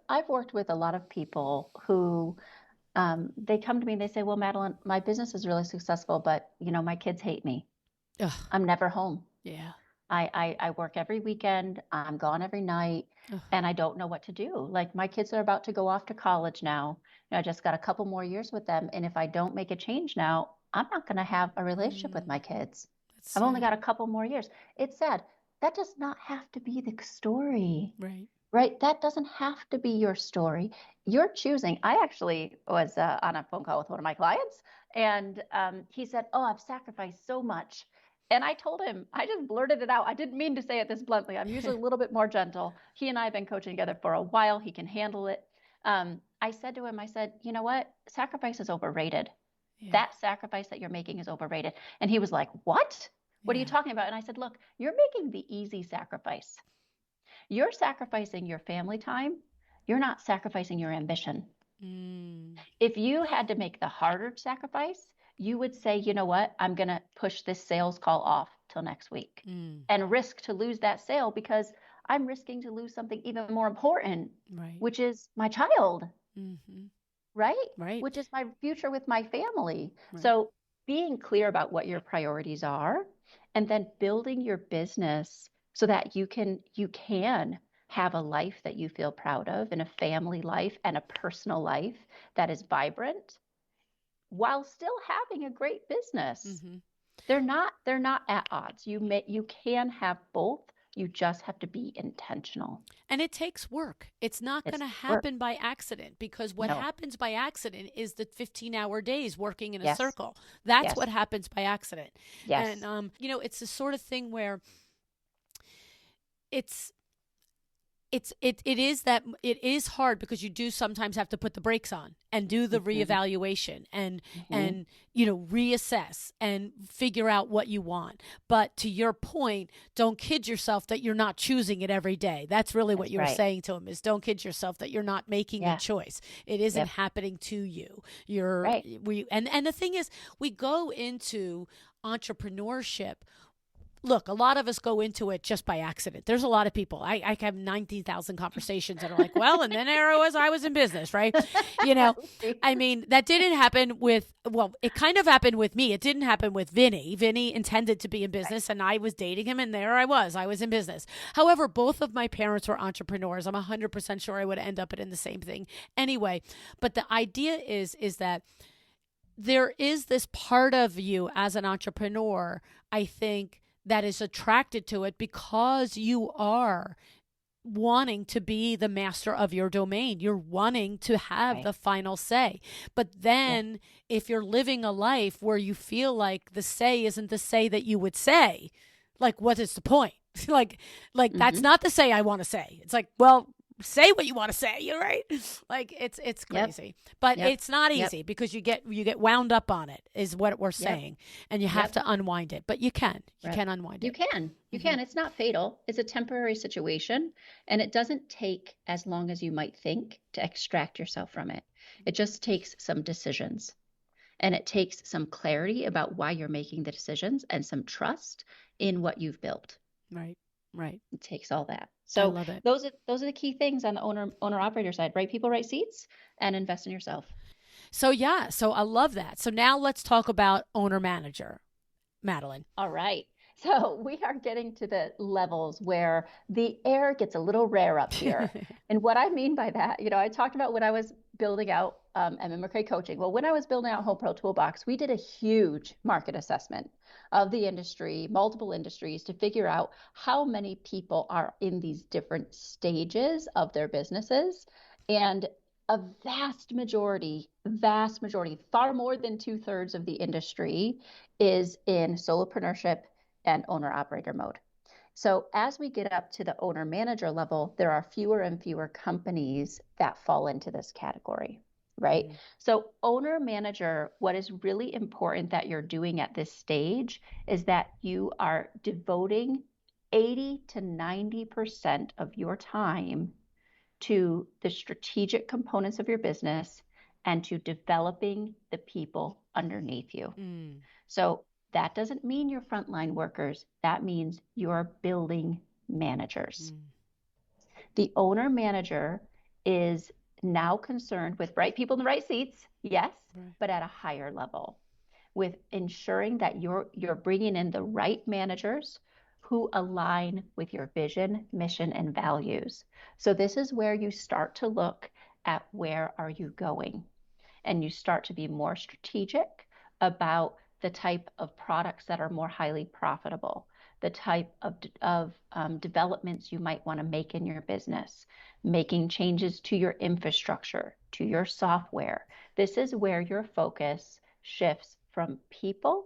I've worked with a lot of people who they come to me and they say, well, Madeline, my business is really successful, but my kids hate me. Ugh, I'm never home. yeah. I work every weekend. I'm gone every night, Ugh, and I don't know what to do. Like my kids are about to go off to college now. I just got a couple more years with them, and if I don't make a change now, I'm not going to have a relationship with my kids. that's I've only sad. got a couple more years. It's sad. That does not have to be the story, Right. right? That doesn't have to be your story. You're choosing. I actually was on a phone call with one of my clients, and he said, "Oh, I've sacrificed so much." And I told him, I just blurted it out. I didn't mean to say it this bluntly. I'm usually a little bit more gentle. He and I have been coaching together for a while. He can handle it. I said to him, I said, you know what? Sacrifice is overrated. Yeah. That sacrifice that you're making is overrated. And he was like, what? What are you Yeah. talking about? And I said, look, you're making the easy sacrifice. You're sacrificing your family time. You're not sacrificing your ambition. Mm, If you had to make the harder sacrifice, you would say, you know what, I'm going to push this sales call off till next week mm, and risk to lose that sale because I'm risking to lose something even more important, right. which is my child, Mm-hmm. right? Right. Which is my future with my family. Right. So being clear about what your priorities are and then building your business so that you can have a life that you feel proud of and a family life and a personal life that is vibrant while still having a great business. Mm-hmm. They're not at odds. You can have both. You just have to be intentional. And it takes work. It's not going It's to work. happen by accident, because what No. happens by accident is the 15-hour days working in a Yes. circle. That's Yes. what happens by accident. Yes. And, it's the sort of thing where it's, it is hard, because you do sometimes have to put the brakes on and do the Mhm. reevaluation and Mhm. reassess and figure out what you want. But to your point, don't kid yourself that you're not choosing it every day. That's really what That's you were right. saying to him, is don't kid yourself that you're not making a Yeah. choice. It isn't Yep. happening to you. Right. And the thing is, we go into entrepreneurship. Look, a lot of us go into it just by accident. There's a lot of people. I have 90,000 conversations that are like, well, and then there I was in business, right? I mean, that didn't happen with, well, it kind of happened with me. It didn't happen with Vinny. Vinny intended to be in business, and I was dating him, and there I was in business. However, both of my parents were entrepreneurs. I'm 100% sure I would end up in the same thing anyway. But the idea is that there is this part of you as an entrepreneur, I think, that is attracted to it because you are wanting to be the master of your domain. You're wanting to have Right. the final say. But Yeah. then if you're living a life where you feel like the say isn't the say that you would say, like, what is the point? like that's Mhm. not the say I want to say. It's like, well, say what you want to say, you're right. Like it's Yep. crazy. But Yep. it's not Yep. easy, because you get wound up on it, is what we're Yep. saying. And you have Yep. to unwind it. But you can. You Right. can unwind You it. can. You Mhm. can. It's not fatal. It's a temporary situation, and it doesn't take as long as you might think to extract yourself from it. It just takes some decisions, and it takes some clarity about why you're making the decisions and some trust in what you've built. Right. Right. It takes all that. I So love it. those are the key things on the owner operator side. Right people, right seats, and invest in yourself. So yeah, so I love that. So now let's talk about owner manager, Madeleine. All right. So we are getting to the levels where the air gets a little rare up here. And what I mean by that, I talked about when I was building out Madeleine MacRae coaching. Well, when I was building out Home Pro Toolbox, we did a huge market assessment of the industry, multiple industries, to figure out how many people are in these different stages of their businesses. And a vast majority, far more than 2/3 of the industry is in solopreneurship and owner operator mode. So as we get up to the owner manager level, there are fewer and fewer companies that fall into this category, right? Mm-hmm. So owner manager, what is really important that you're doing at this stage is that you are devoting 80 to 90% of your time to the strategic components of your business and to developing the people underneath you. Mm. So that doesn't mean you're frontline workers. That means you're building managers. Mm. The owner manager is now concerned with right people in the right seats, yes, Right. but at a higher level, with ensuring that you're bringing in the right managers who align with your vision, mission, and values. So this is where you start to look at where are you going, and you start to be more strategic about the type of products that are more highly profitable, the type of developments you might want to make in your business, making changes to your infrastructure, to your software. This is where your focus shifts from people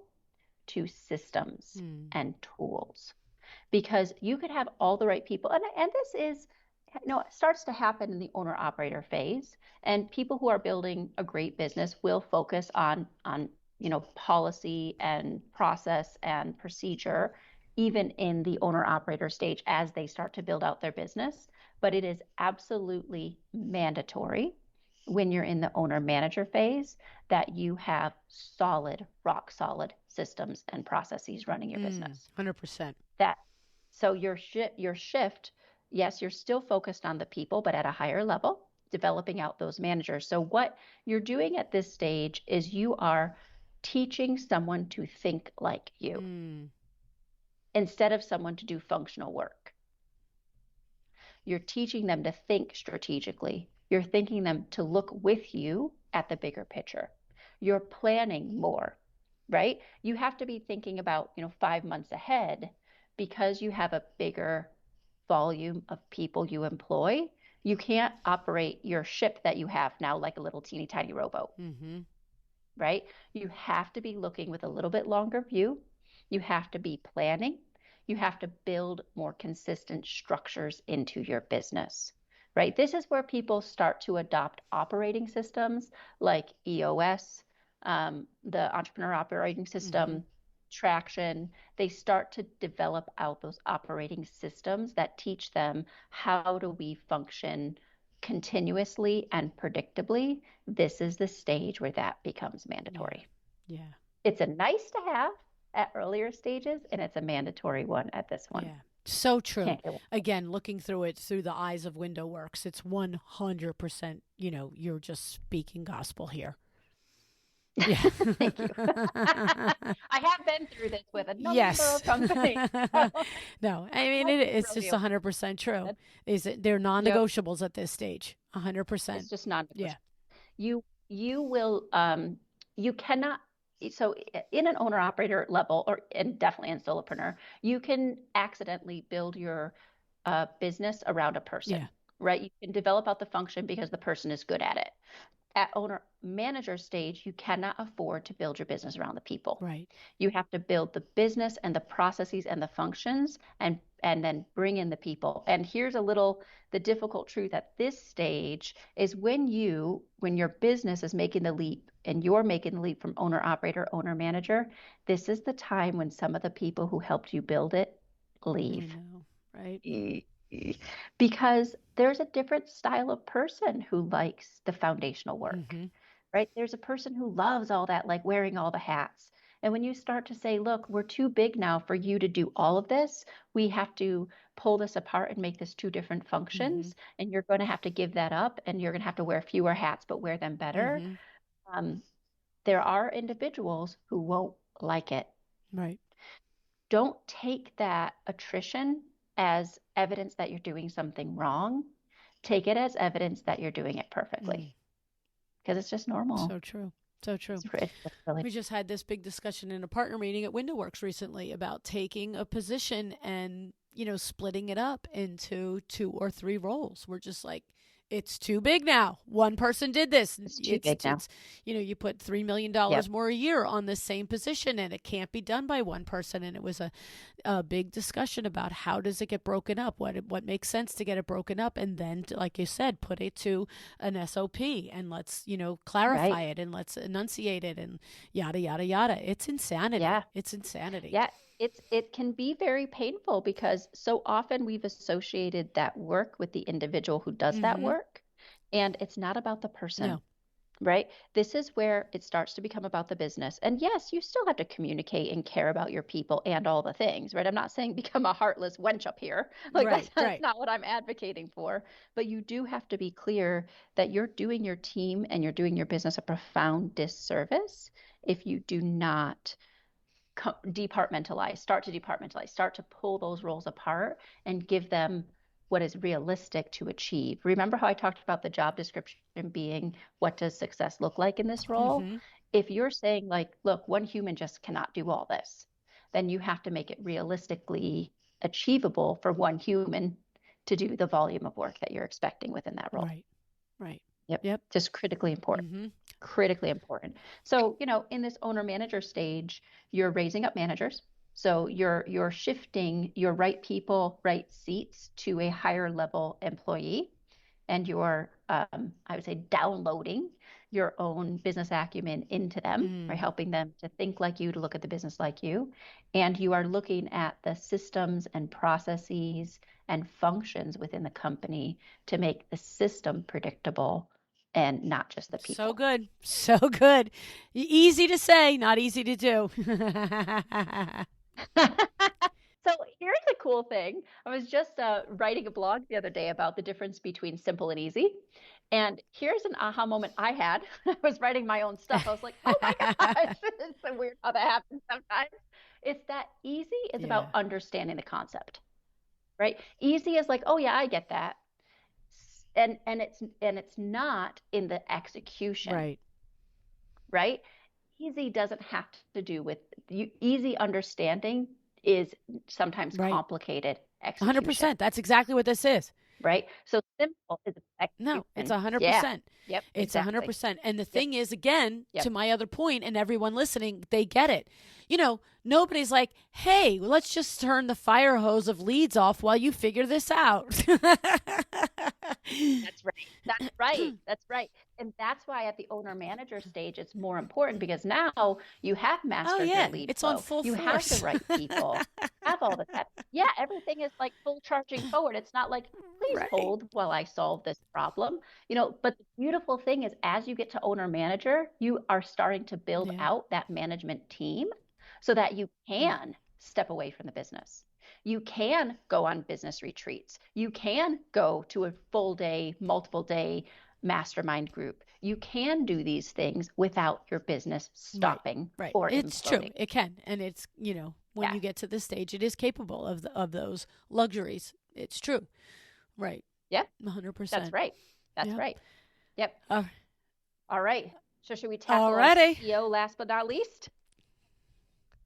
to systems and tools, because you could have all the right people. And this is, it starts to happen in the owner operator phase. And people who are building a great business will focus on policy and process and procedure, even in the owner operator stage as they start to build out their business. But it is absolutely mandatory when you're in the owner manager phase that you have solid, rock solid systems and processes running your business. 100%. So your shift, yes, you're still focused on the people, but at a higher level, developing out those managers. So what you're doing at this stage is you are teaching someone to think like you instead of someone to do functional work. You're teaching them to think strategically. You're thinking them to look with you at the bigger picture. You're planning more, right? You have to be thinking about, 5 months ahead, because you have a bigger volume of people you employ. You can't operate your ship that you have now like a little teeny tiny rowboat, right? You have to be looking with a little bit longer view. You have to be planning. You have to build more consistent structures into your business, right? This is where people start to adopt operating systems like EOS, the Entrepreneur Operating System, Traction. They start to develop out those operating systems that teach them how do we function continuously and predictably. This is the stage where that becomes mandatory. Yeah. It's a nice to have at earlier stages, and it's a mandatory one at this one. Yeah. So true. Again, looking through it through the eyes of WindowWorks, it's 100%, you're just speaking gospel here. Yeah. Thank you. I have been through this with a number of companies. No, I mean, it's just 100% true. They're non-negotiables at this stage. 100%. It's just non-negotiable. Yeah. You will, you cannot, so in an owner operator level, and definitely in solopreneur, you can accidentally build your business around a person, right? You can develop out the function because the person is good at it. At owner manager stage, you cannot afford to build your business around the people. Right. You have to build the business and the processes and the functions, and then bring in the people. And here's the difficult truth at this stage is when your business is making the leap and you're making the leap from owner operator, owner manager, this is the time when some of the people who helped you build it leave. I know, right? Because there's a different style of person who likes the foundational work, right? There's a person who loves all that, like wearing all the hats. And when you start to say, look, we're too big now for you to do all of this, we have to pull this apart and make this two different functions. And you're going to have to give that up, and you're going to have to wear fewer hats, but wear them better. There are individuals who won't like it. Right. Don't take that attrition as evidence that you're doing something wrong. Take it as evidence that you're doing it perfectly, because it's just normal. So true. So true. Really... We just had this big discussion in a partner meeting at WindowWorks recently about taking a position and, splitting it up into 2 or 3 roles. We're just like, it's too big now. One person did this. It's too big now. It's you put $3 million Yep. more a year on the same position, and it can't be done by one person. And it was a big discussion about how does it get broken up? What makes sense to get it broken up, and then, like you said, put it to an SOP, and let's clarify Right. it, and let's enunciate it, and yada yada yada. It's insanity. Yeah. It's insanity. Yeah. It can be very painful because so often we've associated that work with the individual who does that Mm-hmm. work, and it's not about the person. No. Right? This is where it starts to become about the business. And yes, you still have to communicate and care about your people and all the things, right? I'm not saying become a heartless wench up here. Like Right. that's Right. not what I'm advocating for. But you do have to be clear that you're doing your team and you're doing your business a profound disservice if you do not start to pull those roles apart and give them what is realistic to achieve. Remember how I talked about the job description being what does success look like in this role? Mm-hmm. If you're saying like, look, one human just cannot do all this, then you have to make it realistically achievable for one human to do the volume of work that you're expecting within that role. Right. Right. Yep. Yep. Just critically important. Mm-hmm. Critically important. So, in this owner manager stage, you're raising up managers. So you're shifting your right people, right seats to a higher level employee, and you're I would say downloading your own business acumen into them, right? Helping them to think like you, to look at the business like you. And you are looking at the systems and processes and functions within the company to make the system predictable and not just the people. So good. So good. Easy to say, not easy to do. So here's a cool thing. I was just writing a blog the other day about the difference between simple and easy. And here's an aha moment I had. I was writing my own stuff. I was like, oh my gosh, it's so weird how that happens sometimes. It's that easy is about understanding the concept, right? Easy is like, oh yeah, I get that. And it's not in the execution. Right? Easy doesn't have to do with easy understanding is sometimes complicated execution. 100%. That's exactly what this is. Right? So simple is execution. No, it's 100%. Yeah. Yep. It's exactly. 100%. And the thing is, again, Yep. to my other point, and everyone listening, they get it. Nobody's like, hey, let's just turn the fire hose of leads off while you figure this out. That's right. That's right. That's right. And that's why at the owner manager stage, it's more important because now you have mastered your lead it's flow. on full you force. have the right people, have all the that. Yeah, everything is like full charging forward. It's not like, please hold while I solve this problem. But the beautiful thing is as you get to owner manager, you are starting to build out that management team so that you can step away from the business. You can go on business retreats. You can go to a full day, multiple day mastermind group. You can do these things without your business stopping or it's imploding. true. It can. And it's, when you get to this stage, it is capable of those luxuries. It's true. Right. Yep. 100%. That's right. That's right. Yep. All right. So should we tackle CEO last but not least?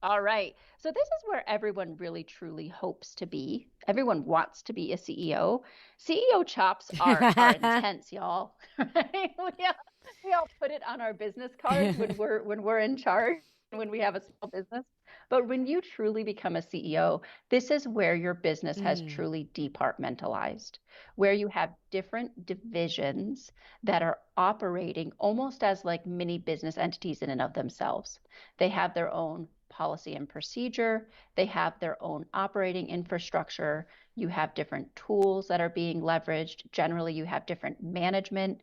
All right. So this is where everyone really truly hopes to be. Everyone wants to be a CEO. CEO chops are intense, y'all. We all put it on our business cards when we're in charge, when we have a small business. But when you truly become a CEO, this is where your business has truly departmentalized, where you have different divisions that are operating almost as like mini business entities in and of themselves. They have their own policy and procedure. They have their own operating infrastructure. You have different tools that are being leveraged. Generally, you have different management.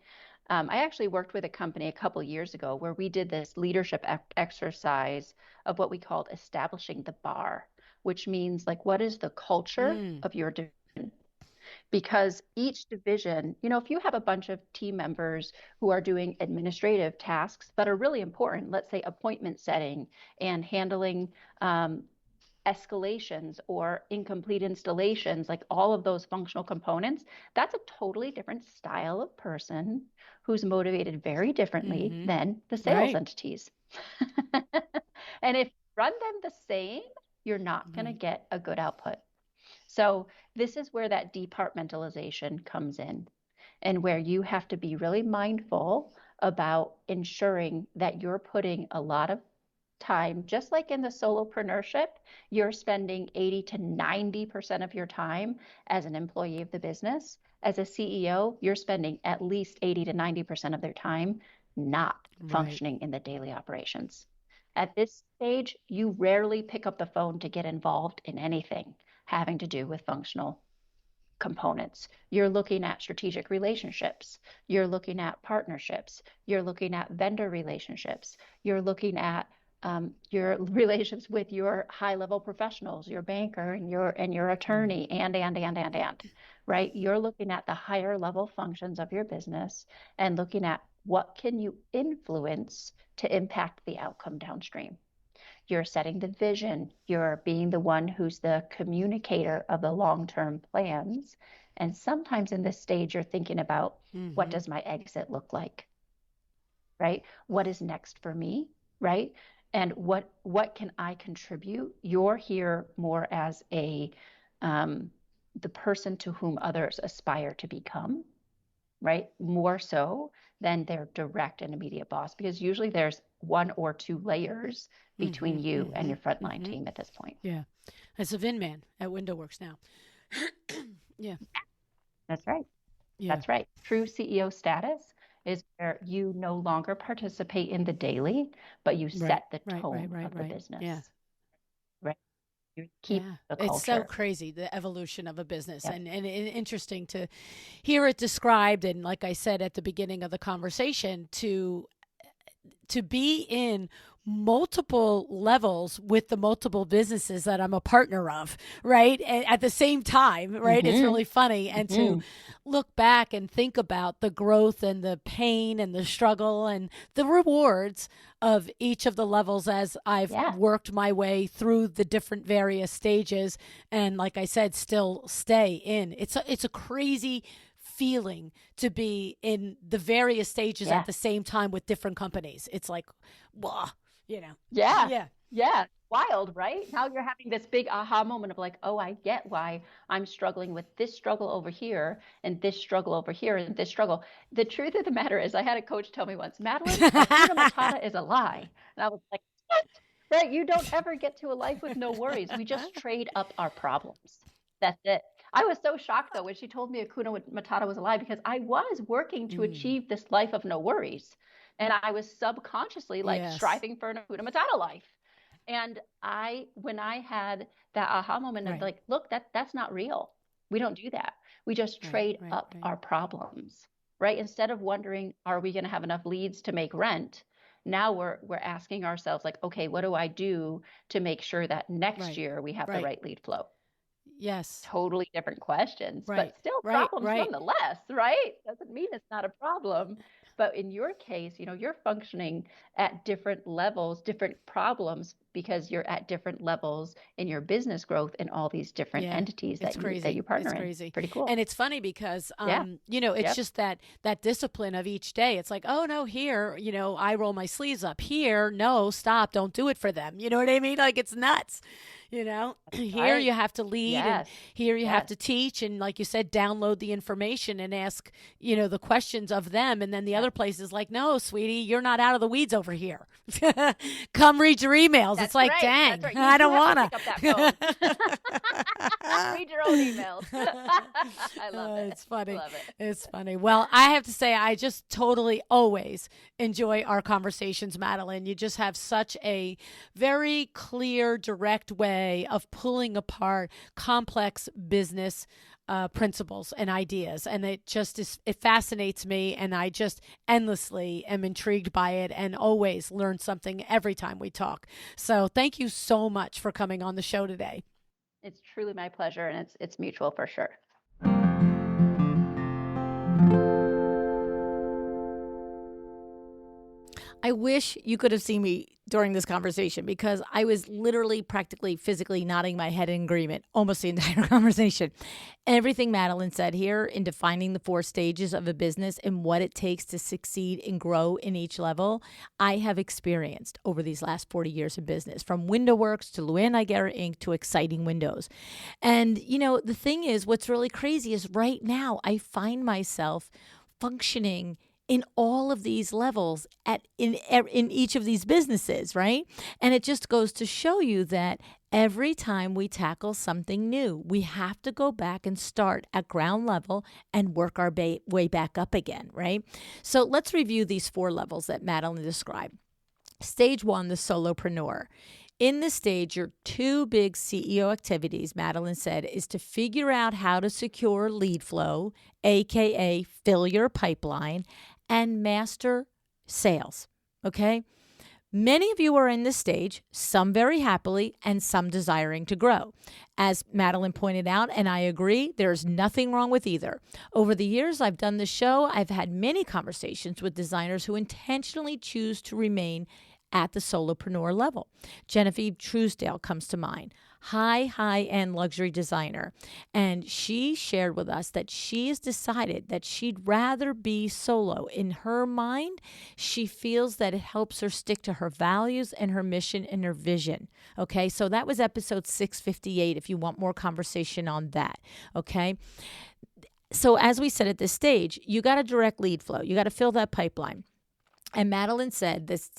I actually worked with a company a couple years ago where we did this leadership exercise of what we called establishing the bar, which means like, what is the culture of your division? Because each division, if you have a bunch of team members who are doing administrative tasks that are really important, let's say appointment setting and handling escalations or incomplete installations, like all of those functional components, that's a totally different style of person who's motivated very differently than the sales entities. And if you run them the same, you're not going to get a good output. So this is where that departmentalization comes in. and where you have to be really mindful about ensuring that you're putting a lot of time, just like in the solopreneurship, you're spending 80 to 90% of your time as an employee of the business. As a CEO, you're spending at least 80 to 90% of their time not Right. functioning in the daily operations. At this stage, you rarely pick up the phone to get involved in anything having to do with functional components. You're looking at strategic relationships. You're looking at partnerships. You're looking at vendor relationships. You're looking at your relations with your high-level professionals, your banker and your attorney, and, right? You're looking at the higher level functions of your business and looking at what can you influence to impact the outcome downstream. You're setting the vision. You're being the one who's the communicator of the long-term plans. And sometimes in this stage, you're thinking about what does my exit look like, right? What is next for me, right? And what can I contribute? You're here more as the person to whom others aspire to become, right? More so than their direct and immediate boss, because usually there's one or two layers between you and your frontline team at this point. Yeah. As a VIN man at WindowWorks now. Yeah. That's right. Yeah. That's right. True CEO status is where you no longer participate in the daily, but you set the tone of the business. Yeah. Right. You keep the culture. It's so crazy, the evolution of a business, and interesting to hear it described. And like I said at the beginning of the conversation, to be in multiple levels with the multiple businesses that I'm a partner of, right? And at the same time, right? It's really funny. And to look back and think about the growth and the pain and the struggle and the rewards of each of the levels as I've worked my way through the different various stages. And like I said, still stay in. It's a crazy feeling to be in the various stages at the same time with different companies. It's like, wow, you know. Yeah. Wild, right? Now you're having this big aha moment of like, oh, I get why I'm struggling with this struggle over here and this struggle over here and this struggle. The truth of the matter is, I had a coach tell me once, Madeleine, Hakuna Matata is a lie. And I was like, what? Right? You don't ever get to a life with no worries. We just trade up our problems. That's it. I was so shocked, though, when she told me Hakuna Matata was a lie, because I was working to achieve this life of no worries. And I was subconsciously striving for an Hakuna Matata life. And when I had that aha moment of like, look, that's not real. We don't do that. We just trade up our problems, right? Instead of wondering, are we going to have enough leads to make rent? Now we're asking ourselves, like, okay, what do I do to make sure that next year we have the right lead flow? Yes. Totally different questions, but still problems nonetheless, right? Doesn't mean it's not a problem. But in your case, you're functioning at different levels, different problems, because you're at different levels in your business growth in all these different entities that you partner in. Crazy. Pretty cool. And it's funny because, it's just that discipline of each day. It's like, oh no, here, I roll my sleeves up. Here, no, stop, don't do it for them. You know what I mean? Like, it's nuts. Here you have to lead, and here you have to teach, and like you said, download the information and ask, the questions of them. And then the other place is like, no, sweetie, you're not out of the weeds over here. Come read your emails. It's like, dang, I don't want to. Read your own emails. I love it. It's funny. Love it. It's funny. Well, I have to say, I just totally always enjoy our conversations, Madeleine. You just have such a very clear, direct way of pulling apart complex business principles and ideas. And it fascinates me. And I just endlessly am intrigued by it and always learn something every time we talk. So thank you so much for coming on the show today. It's truly my pleasure, and it's mutual for sure. I wish you could have seen me during this conversation because I was literally practically physically nodding my head in agreement almost the entire conversation. Everything Madeleine said here in defining the 4 stages of a business and what it takes to succeed and grow in each level, I have experienced over these last 40 years of business, from Window Works to LuAnn Inc. to Exciting Windows. And, the thing is, what's really crazy is right now I find myself functioning in all of these levels in each of these businesses, right? And it just goes to show you that every time we tackle something new, we have to go back and start at ground level and work our way back up again, right? So let's review these 4 levels that Madeleine described. Stage 1, the solopreneur. In this stage, your 2 big CEO activities, Madeleine said, is to figure out how to secure lead flow, aka fill your pipeline, and master sales. Okay? Many of you are in this stage, some very happily and some desiring to grow. As Madeleine pointed out, and I agree, there's nothing wrong with either. Over the years I've done the show, I've had many conversations with designers who intentionally choose to remain at the solopreneur level. Genevieve Truesdale comes to mind, high-end luxury designer. And she shared with us that she has decided that she'd rather be solo. In her mind, she feels that it helps her stick to her values and her mission and her vision. Okay, so that was episode 658 if you want more conversation on that. Okay. So as we said at this stage, you got to direct lead flow. You got to fill that pipeline. And Madeleine said this,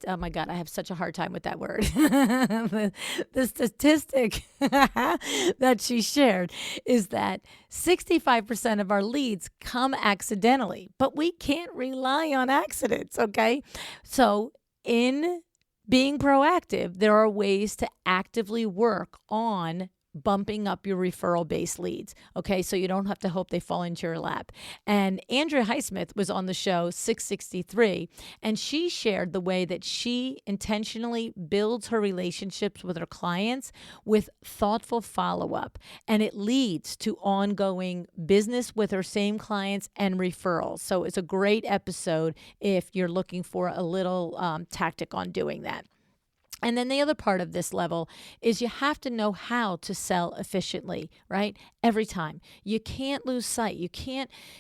oh my God, I have such a hard time with that word. The statistic that she shared is that 65% of our leads come accidentally, but we can't rely on accidents, okay? So in being proactive, there are ways to actively work on bumping up your referral-based leads, okay? So you don't have to hope they fall into your lap. And Andrea Highsmith was on the show 663, and she shared the way that she intentionally builds her relationships with her clients with thoughtful follow-up, and it leads to ongoing business with her same clients and referrals. So it's a great episode if you're looking for a little tactic on doing that. And then the other part of this level is you have to know how to sell efficiently, right? Every time. You can't lose sight.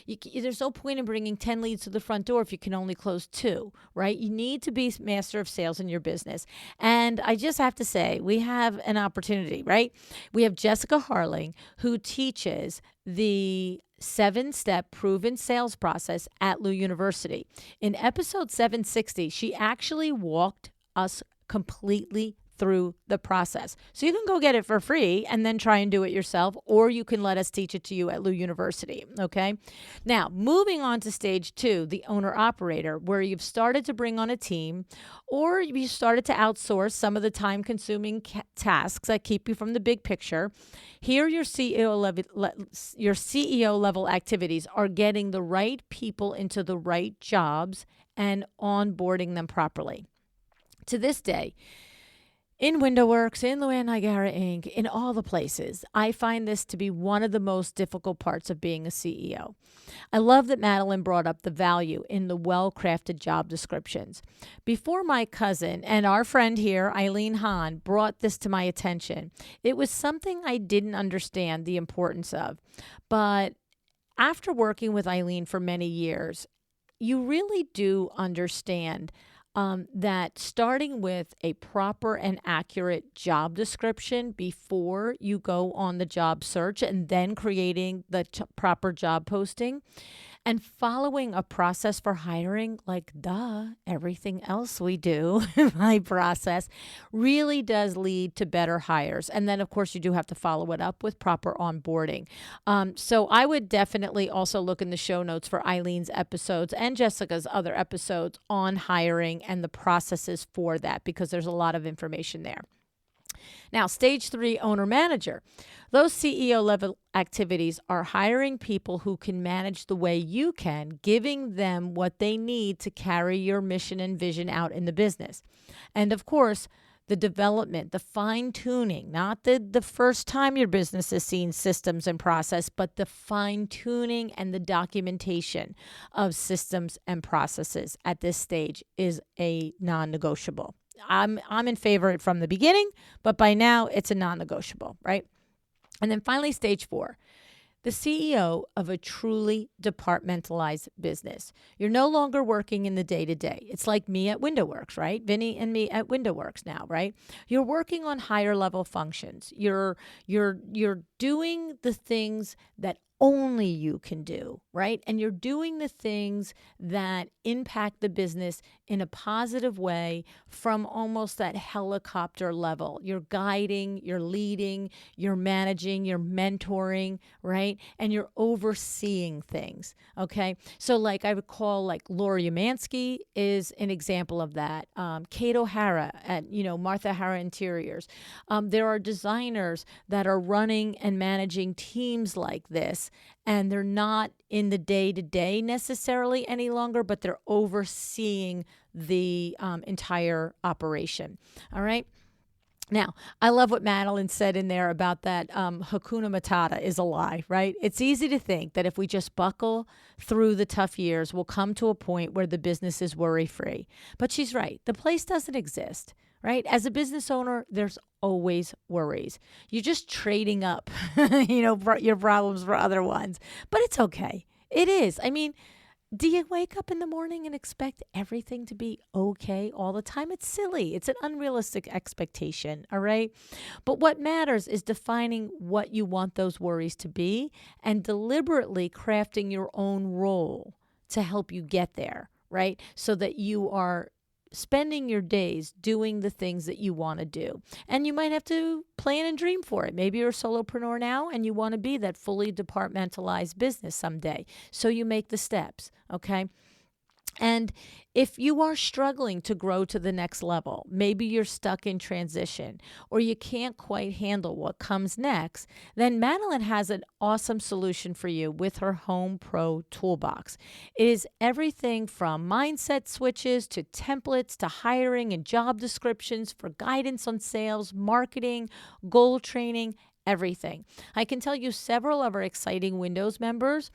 There's no point in bringing 10 leads to the front door if you can only close 2, right? You need to be master of sales in your business. And I just have to say, we have an opportunity, right? We have Jessica Harling, who teaches the 7-step proven sales process at LU University. In episode 760, she actually walked us completely through the process. So you can go get it for free and then try and do it yourself, or you can let us teach it to you at LU University, okay? Now, moving on to stage 2, the owner-operator, where you've started to bring on a team, or you started to outsource some of the time-consuming tasks that keep you from the big picture. Here, your CEO level activities are getting the right people into the right jobs and onboarding them properly. To this day, in WindowWorks, in LuAnn Inc., in all the places, I find this to be one of the most difficult parts of being a CEO. I love that Madeleine brought up the value in the well-crafted job descriptions. Before my cousin and our friend here, Eileen Hahn, brought this to my attention, it was something I didn't understand the importance of. But after working with Eileen for many years, you really do understand that starting with a proper and accurate job description before you go on the job search and then creating the proper job posting and following a process for hiring, like everything else we do by process, really does lead to better hires. And then, of course, you do have to follow it up with proper onboarding. So I would definitely also look in the show notes for Eileen's episodes and Jessica's other episodes on hiring and the processes for that, because there's a lot of information there. Now, stage 3, owner-manager. Those CEO-level activities are hiring people who can manage the way you can, giving them what they need to carry your mission and vision out in the business. And of course, the development, the fine tuning, not the first time your business has seen systems and process, but the fine tuning and the documentation of systems and processes at this stage is a non-negotiable. I'm in favor of it from the beginning, but by now it's a non-negotiable, right? And then finally, stage 4. The CEO of a truly departmentalized business. You're no longer working in the day-to-day. It's like me at WindowWorks, right? Vinny and me at WindowWorks now, right? You're working on higher level functions. You're doing the things that only you can do, right? And you're doing the things that impact the business in a positive way from almost that helicopter level. You're guiding, you're leading, you're managing, you're mentoring, right? And you're overseeing things, okay? So like I would call like Laura Umansky is an example of that. Kate O'Hara at, Martha Hara Interiors. There are designers that are running and managing teams like this, and they're not in the day-to-day necessarily any longer, but they're overseeing the entire operation. All right. Now, I love what Madeleine said in there about that Hakuna Matata is a lie, right? It's easy to think that if we just buckle through the tough years, we'll come to a point where the business is worry-free. But she's right. The place doesn't exist, right? As a business owner, there's always worries. You're just trading up, your problems for other ones. But it's okay. It is. I mean, do you wake up in the morning and expect everything to be okay all the time? It's silly. It's an unrealistic expectation, all right? But what matters is defining what you want those worries to be and deliberately crafting your own role to help you get there, right? So that you are spending your days doing the things that you want to do. And you might have to plan and dream for it. Maybe you're a solopreneur now and you want to be that fully departmentalized business someday. So you make the steps, okay? And if you are struggling to grow to the next level, maybe you're stuck in transition or you can't quite handle what comes next, then Madeleine has an awesome solution for you with her Home Pro Toolbox. It is everything from mindset switches to templates to hiring and job descriptions for guidance on sales, marketing, goal training, everything. I can tell you several of our exciting Windows members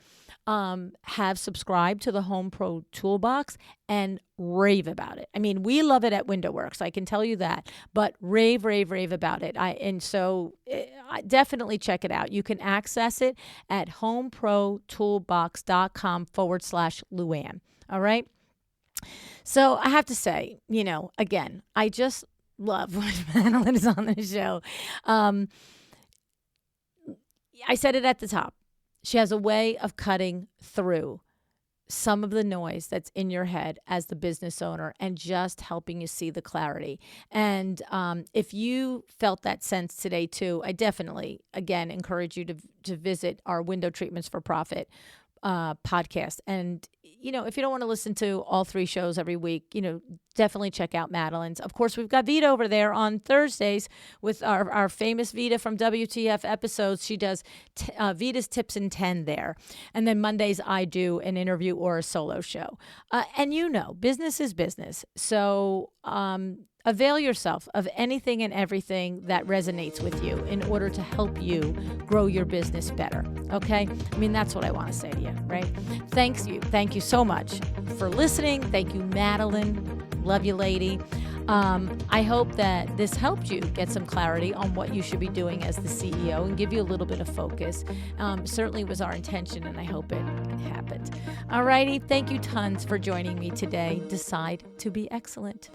have subscribed to the Home Pro Toolbox and rave about it. I mean, we love it at WindowWorks. I can tell you that, but rave about it. So definitely check it out. You can access it at homeprotoolbox.com/LuAnn. All right. So I have to say, again, I just love when Madeleine is on the show. I said it at the top. She has a way of cutting through some of the noise that's in your head as the business owner and just helping you see the clarity. And if you felt that sense today too, I definitely, again, encourage you to visit our Window Treatments for Profit podcast. And, if you don't want to listen to all 3 shows every week, definitely check out Madeleine's. Of course, we've got Vita over there on Thursdays with our famous Vita from WTF episodes. She does Vita's Tips in 10 there. And then Mondays, I do an interview or a solo show. And business is business. So avail yourself of anything and everything that resonates with you in order to help you grow your business better. Okay? I mean, that's what I want to say to you, right? Thank you. Thank you so much for listening. Thank you, Madeleine. Love you, lady. I hope that this helped you get some clarity on what you should be doing as the CEO and give you a little bit of focus. Certainly was our intention, and I hope it happened. All righty. Thank you tons for joining me today. Decide to be excellent.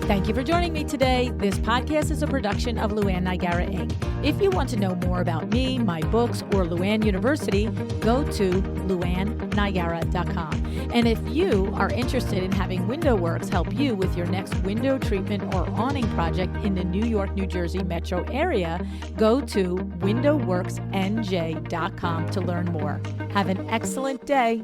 Thank you for joining me today. This podcast is a production of LuAnn Niagara, Inc. If you want to know more about me, my books, or LuAnn University, go to LuAnnNiagara.com. And if you are interested in having WindowWorks help you with your next window treatment or awning project in the New York, New Jersey metro area, go to WindowWorksNJ.com to learn more. Have an excellent day.